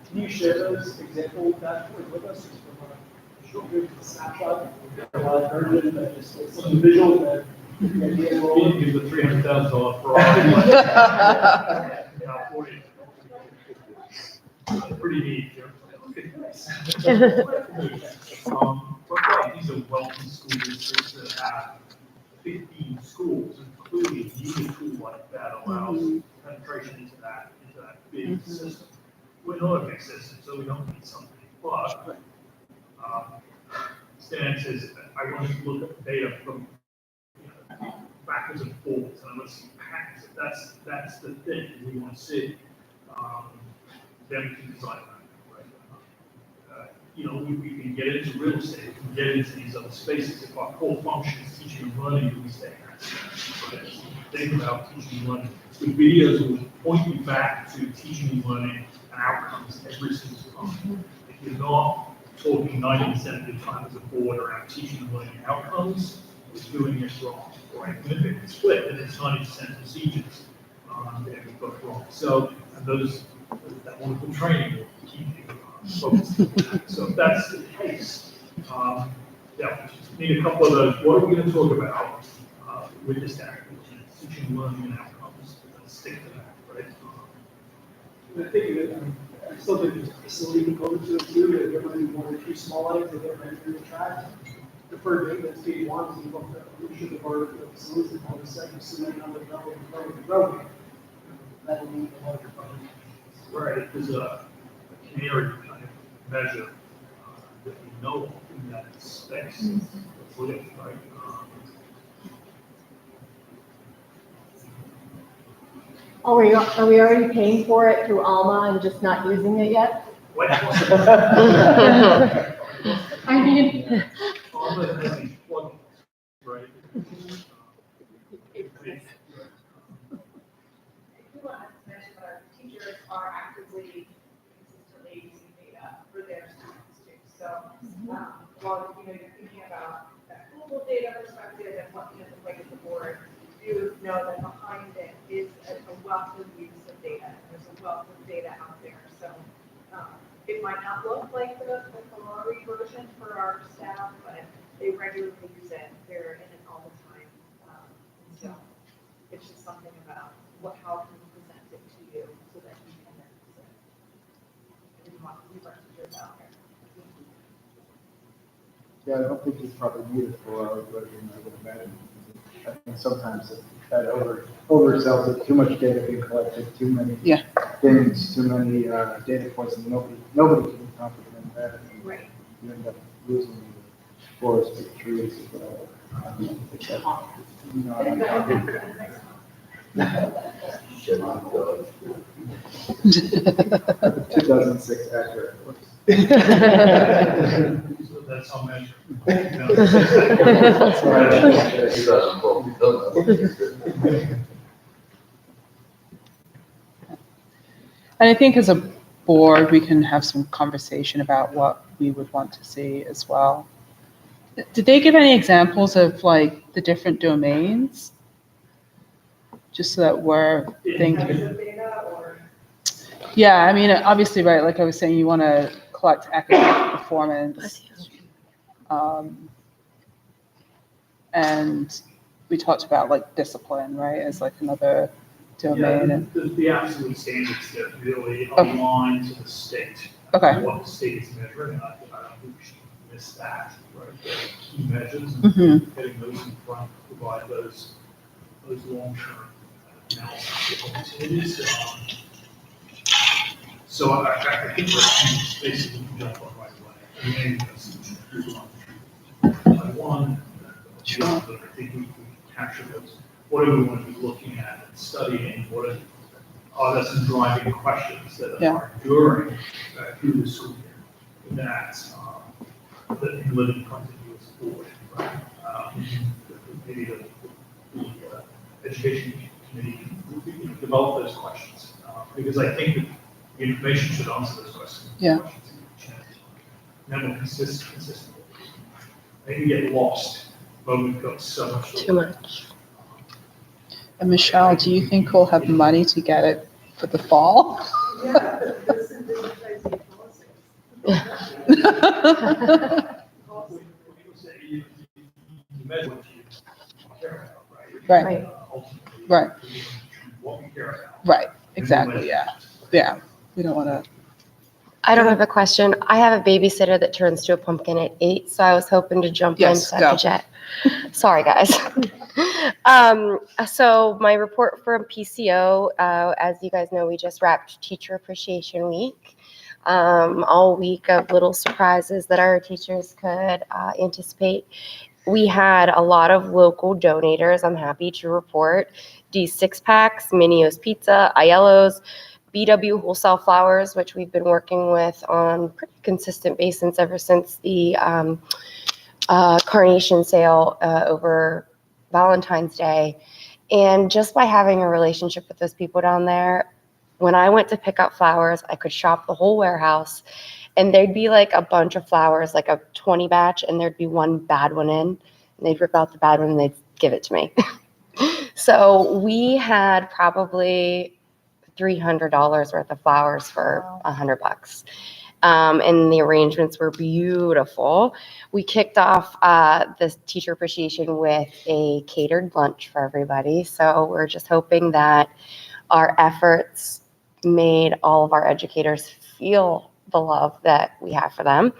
Can you share those example dashboards with us? Just from a snapshot, version, just some visuals that you give the $300,000 for all. Pretty neat. These are wealthy school districts that have 15 schools, including using a tool like that allows penetration into that big system. We're not a big system, so we don't need something. But Stan says, I want to look at the data from backwards and forwards, and I want to see patterns. That's the thing we want to see. Then we can design that. We can get into real estate, we can get into these other spaces. If our core function is teaching and learning, do we stay in that? Think about teaching and learning. The videos will point you back to teaching and learning and outcomes every single time. If you're not talking 90% of the time as a board around teaching and learning outcomes, we're doing it wrong. Right? And if it's split, then it's 90% procedures that we've got wrong. So, and that wonderful training will keep you focused. So if that's the case, we need a couple of those. What are we going to talk about with this activity? Teaching, learning, and outcomes. Let's stick to that, right? I think I still think there's a facility component to it too. That there might be one or two small items that they're going to attract. Deferred maintenance, stage one, is look at the leadership of our facilities and all the second facility on the growing. That will be a larger project. Right. There's a canary kind of measure that we know in that space. That's lived, right? Are we already paying for it through Alma and just not using it yet? What? I mean. Alma has these plugins, right? Our teachers are actively, consistently using data for their students too. So, while you're thinking about that global data perspective and what the like at the board, do know that behind it is a wealth of use of data. There's a wealth of data out there. So, it might not look like the Ferrari version for students in, they're in it all the time. And so it's just something about how can we present it to you so that you can then present it. We want teachers out there. Yeah, I don't think he's probably needed for our version, I would imagine. I think sometimes that oversells it, too much data being collected, too many things, too many data points, and nobody can comprehend that. And Right. you end up losing the forest, the trees, or whatever. Except, you know, I'm talking. 2006 accurate. So that's how measured. And I think as a board, we can have some conversation about what we would want to see as well. Did they give any examples of like the different domains? Just so that we're thinking. Yeah, I mean, obviously, right, like I was saying, you want to collect academic performance. And we talked about like discipline, right, as like another domain. Yeah, And the absolute standards that really align to the state. Okay. What the state is measuring, and I don't think we should miss that, right? The key measures, and Mhm. getting those in front, provide those long-term analysis opportunities. So I think we're basically jump on right away. I mean, one, but I think we can capture those. What do we want to be looking at and studying? What are some driving questions that are during through the school year that in living continuous forward, right? Maybe the education committee can develop those questions because I think that the information should answer those questions. Yeah. Then we'll consistently. Maybe get lost, but we've got so much. Too much. And Michelle, do you think we'll have money to get it for the fall? Yeah, this is digitizing policies. You measure what you care about, Right. right? Right. What we care about. Right, exactly, yeah. Yeah, we don't want to. I don't have a question. I have a babysitter that turns to a pumpkin at 8, so I was hoping to jump in Yes, so I go. could chat. Sorry, guys. So my report from PCO, as you guys know, we just wrapped Teacher Appreciation Week. All week of little surprises that our teachers could anticipate. We had a lot of local donators, I'm happy to report. D's 6-packs, Minio's Pizza, Aiello's, BW Wholesale Flowers, which we've been working with on pretty consistent basis ever since the carnation sale over Valentine's Day. And just by having a relationship with those people down there, when I went to pick up flowers, I could shop the whole warehouse and there'd be like a bunch of flowers, like a 20 batch, and there'd be one bad one in, and they'd rip out the bad one and they'd give it to me. So we had probably $300 worth of flowers for $100. And the arrangements were beautiful. We kicked off this teacher appreciation with a catered lunch for everybody. So we're just hoping that our efforts made all of our educators feel the love that we have for them.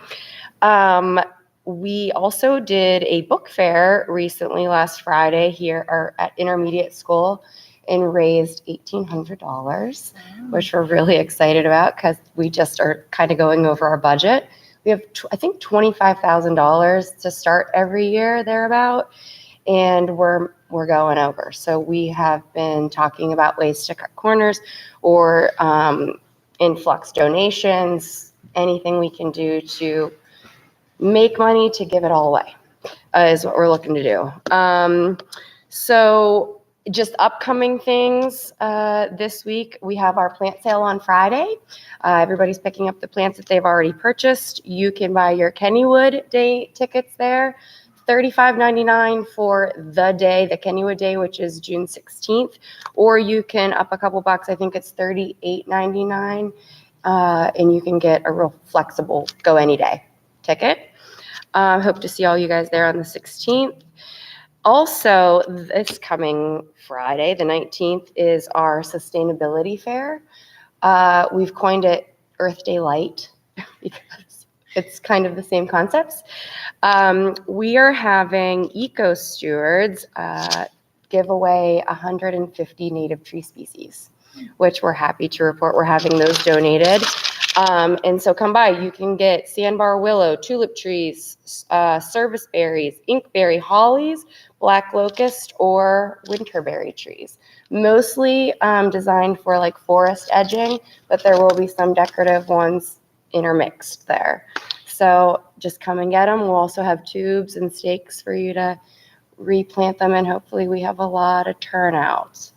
We also did a book fair recently last Friday here at Intermediate School and raised $1,800, which we're really excited about because we just are kind of going over our budget. We have, I think, $25,000 to start every year thereabout, and we're going over. So we have been talking about ways to cut corners or influx donations, anything we can do to make money to give it all away is what we're looking to do. So just upcoming things this week, we have our plant sale on Friday. Everybody's picking up the plants that they've already purchased. You can buy your Kennywood Day tickets there. $35.99 for the day, the Kennywood Day, which is June 16th. Or you can up a couple bucks, I think it's $38.99, and you can get a real flexible go any day ticket. Hope to see all you guys there on the 16th. Also, this coming Friday, the 19th, is our sustainability fair. We've coined it Earth Day Light because it's kind of the same concepts. We are having Eco Stewards give away 150 native tree species, which we're happy to report we're having those donated. And so come by, you can get sandbar willow, tulip trees, service berries, inkberry, hollies, black locust, or winterberry trees. Mostly designed for like forest edging, but there will be some decorative ones intermixed there. So just come and get them. We'll also have tubes and stakes for you to replant them, and hopefully we have a lot of turnout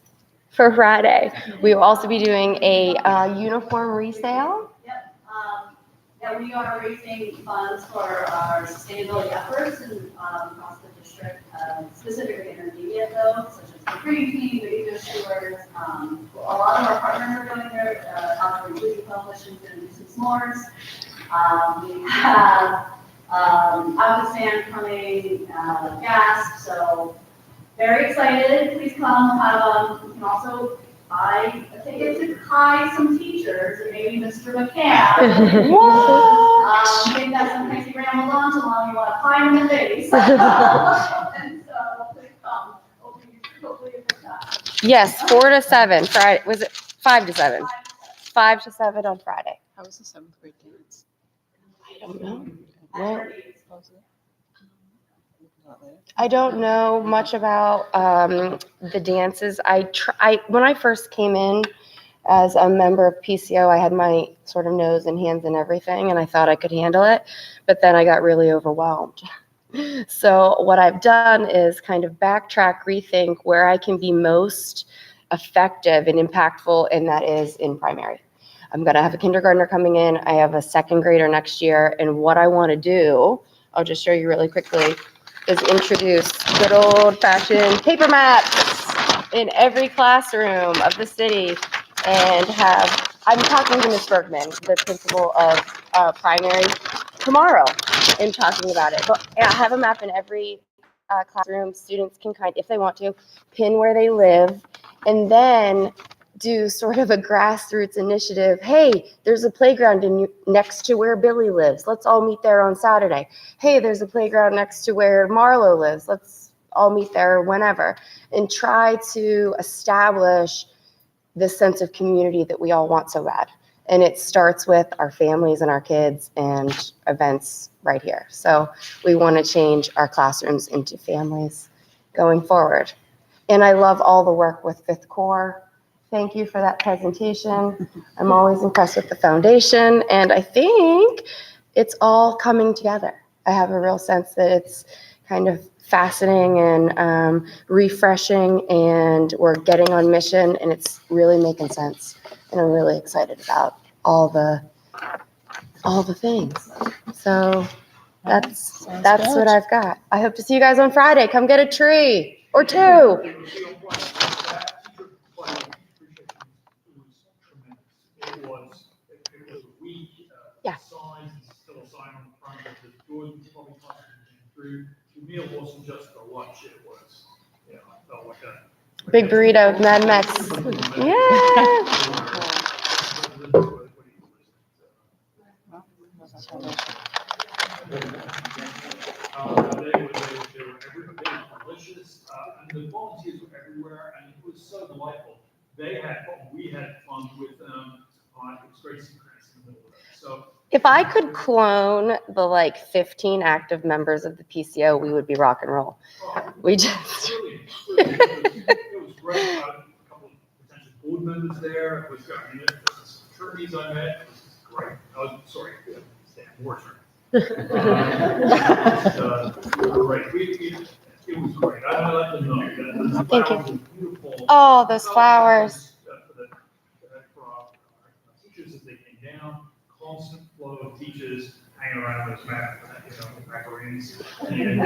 for Friday. We will also be doing a uniform resale. Yeah, we are raising funds for our sustainability efforts and across the district, specifically intermediate though, such as the Green Team, the Eco Stewards. A lot of our partners are going there. Outdoor Inclusion Coalition is going to do some s'mores. We have Afghanistan coming, GASP, so very excited. Please come. You can also buy a ticket to Kai some teachers, and maybe Mr. McCann. What? Maybe that's some crazy grandma lunch along, you want to pie him in the face. And so, please come. Hopefully you pick that. Yes, 4 to 7 Friday. Was it 5 to 7? 5 to 7 on Friday. How was the 7th grade dance? I don't know. Well, I don't know much about the dances. When I first came in as a member of PCO, I had my sort of nose and hands in everything, and I thought I could handle it, but then I got really overwhelmed. So what I've done is kind of backtrack, rethink where I can be most effective and impactful, and that is in primary. I'm going to have a kindergartner coming in. I have a second grader next year, and what I want to do, I'll just show you really quickly, is introduce good old-fashioned paper maps in every classroom of the city, and I'm talking to Ms. Bergman, the principal of primary, tomorrow, and talking about it. But I have a map in every classroom. Students can if they want to, pin where they live, and then do sort of a grassroots initiative. Hey, there's a playground next to where Billy lives. Let's all meet there on Saturday. Hey, there's a playground next to where Marlo lives. Let's all meet there whenever. And try to establish this sense of community that we all want so bad. And it starts with our families and our kids and events right here. So we want to change our classrooms into families going forward. And I love all the work with Fifth Corps. Thank you for that presentation. I'm always impressed with the foundation, and I think it's all coming together. I have a real sense that it's kind of fascinating and refreshing, and we're getting on mission, and it's really making sense. And I'm really excited about all the things. So that's what I've got. I hope to see you guys on Friday. Come get a tree or two. It was a week, signs, still a sign on the front that the Jordan probably came through. The meal wasn't just a lunch, it was, I felt like a Big burrito, Mad Max. Yeah. They were delicious, and the volunteers were everywhere, and it was so delightful. We had fun with them. It was great synchronous in the middle of it. So If I could clone the 15 active members of the PCO, we would be rock and roll. We just. It was great. A couple of potential board members there. It was good. I mean, the attorneys I met, it was great. Sorry, Stan Warsham. Great. It was great. I let them know. Thank you. Oh, those flowers. For our teachers as they came down, constant flow of teachers hanging around those macaroons and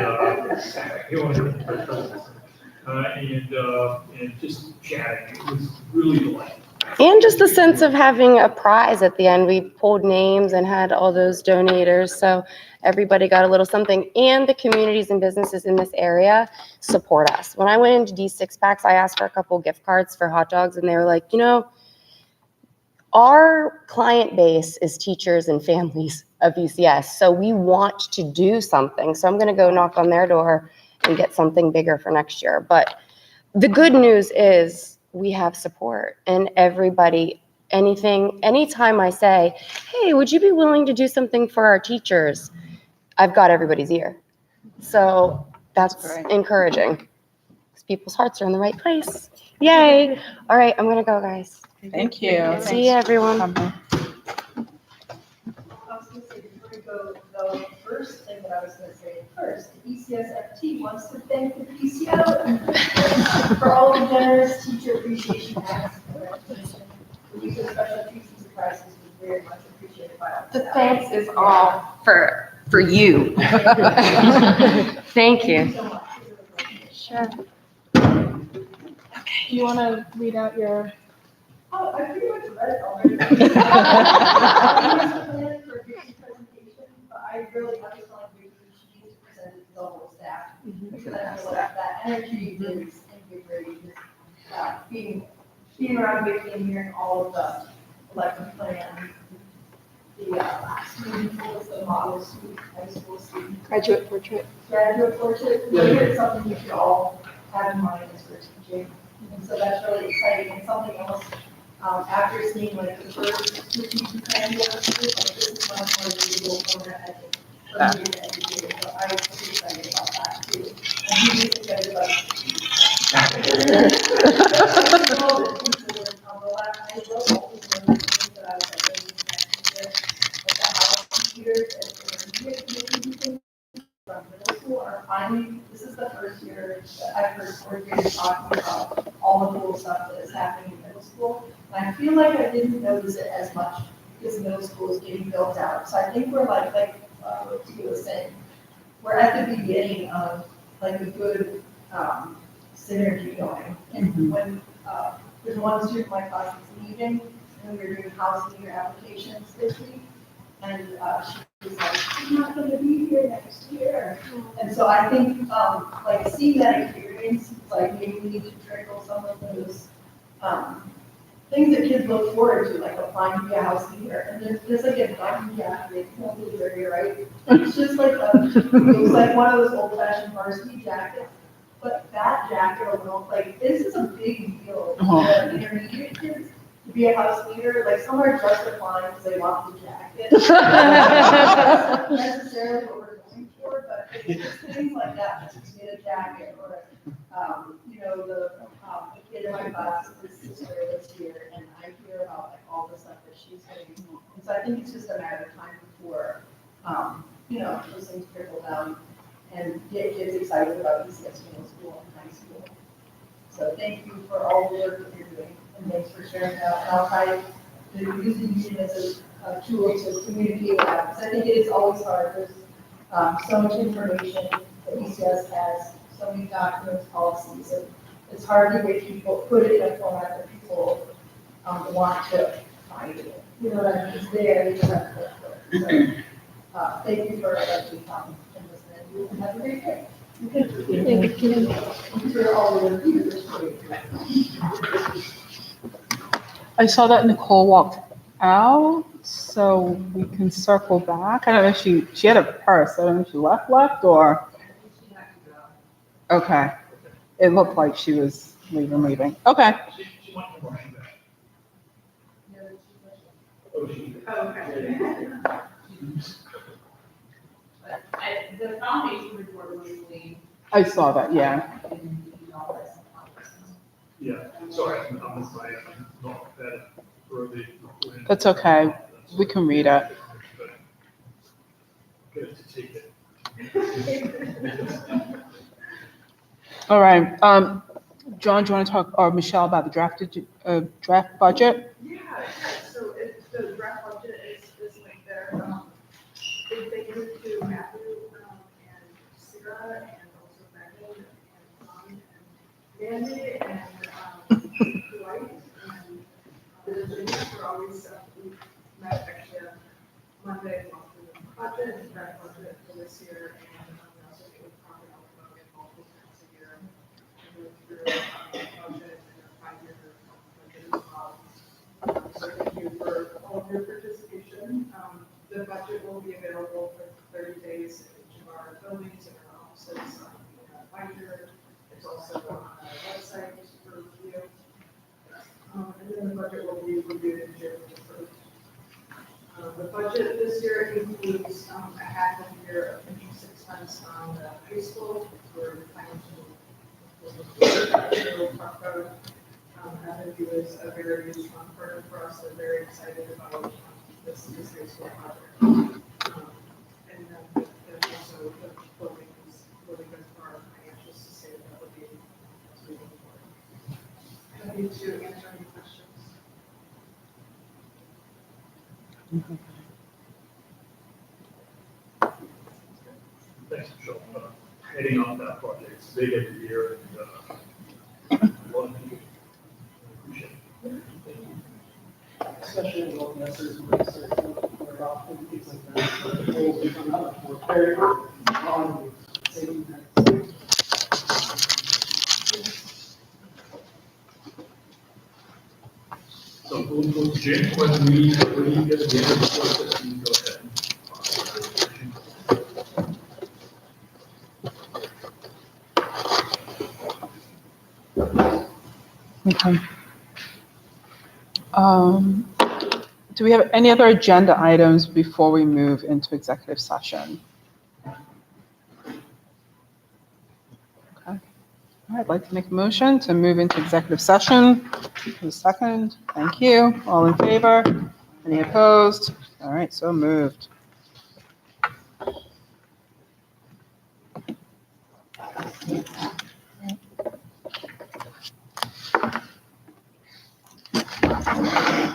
just chatting. It was really delightful. And just the sense of having a prize at the end. We pulled names and had all those donators, so everybody got a little something. And the communities and businesses in this area support us. When I went into D6 Packs, I asked for a couple gift cards for hot dogs, and they were like, our client base is teachers and families of ECS, so we want to do something. So I'm going to go knock on their door and get something bigger for next year. But the good news is we have support, and everybody, anytime I say, hey, would you be willing to do something for our teachers? I've got everybody's ear. So that's encouraging, because people's hearts are in the right place. Yay. All right, I'm going to go, guys. Thank you. See you, everyone. I was gonna say, before we go, the first thing that I was gonna say first, the ECSFT wants to thank the PCO for all the generous teacher appreciation acts. The use of special treats and surprises was very much appreciated by all. The thanks is all for you. Thank you. So much. Sure. You want to read out your? Oh, I pretty much read it already. I was planning for a Vicky's presentation, but I really understand Vicky, she needs to present it to the whole staff. Because I feel like that energy is invigorating, being around Vicky and hearing all of the lesson plan, the student goals, the model student, high school student. Graduate portrait. Graduate portrait, really it's something we should all have in mind as we're teaching. And so that's really exciting, and something else, after seeing like the first strategic plan, like this is much more visual format, I think, for me as an educator, so I'm pretty excited about that too. And he is excited about I wrote all these things that I was like, like the house computers and intermediate from middle school are finally, this is the first year that I've heard coordinators talking about all the cool stuff that is happening in middle school. And I feel like I didn't notice it as much because middle school is getting built out. So I think we're like Tia was saying, we're at the beginning of like a good synergy going. And when there's one student in my class that's leaving, and we were doing house leader applications this week, and she was like, I'm not going to be here next year. And so I think, like, seeing that experience, like, maybe we need to trickle some of those things that kids look forward to, like applying to be a house leader. And there's like a button jacket, it's not really right? It's just like it looks like one of those old-fashioned varsity jackets. But that jacket alone, like, this is a big deal for intermediate kids. To be a house leader, like some are just applying because they want the jacket. That's not necessarily what we're going for, but it's just things like that. Just get a jacket, or the kid in my class is his sister this year, and I hear about like all the stuff that she's getting. And so I think it's just a matter of time before those things trickle down and get kids excited about ECS middle school and high school. So thank you for all the work that you're doing. And thanks for sharing that. I'll try to use the union as a tool to communicate that, because I think it is always hard. There's so much information that ECS has, so many documents, policies, and it's hard to get people, put it in a format that people want to find it. You know what I mean? It's there, you just have to look for it. So thank you for letting me come and listen, and have a great day. Thank you for all the reviews. I saw that Nicole walked out, so we can circle back. I don't know if she had a purse. I don't know if she left or. Okay. It looked like she was leaving. Okay. She went to running back. The foundation report was clean. I saw that, yeah. Yeah, sorry, I'm not that early. That's okay. We can read it. Good to take it. All right. John, do you want to talk, or Michelle, about the draft budget? Yeah, so the draft budget is like there. They give it to Matthew and Sarah and also Megan and Tom and Mandy and Dwight and the Monday, we'll go through the budget, the current budget for this year, and we also meet with Congress about it multiple times a year. And go through budget and the 5-year budget as well. So thank you for all of your participation. The budget will be available for 30 days in each of our buildings and our offices in a binder. It's also on our website for review. And then the budget will be reviewed in June and approved. The budget this year includes a half of a year of interest expense on the high school. We're planning to talk about. Avenue is a very strong partner for us. We're very excited about this high school project. And then there's also the building is really good for our financial sustainability as we move forward. Happy to answer any questions. Thanks, Michelle. Heading on that project, it's big every year, and a lot of people appreciate it. Thank you. Especially in local research, where often things like that, but the goals become out, we're very on saving that. So we'll Jim, when we get to the end of the process, we go ahead and. Okay. Do we have any other agenda items before we move into executive session? Okay. All right, I'd like to make a motion to move into executive session. A second. Thank you. All in favor? Any opposed? All right, so moved.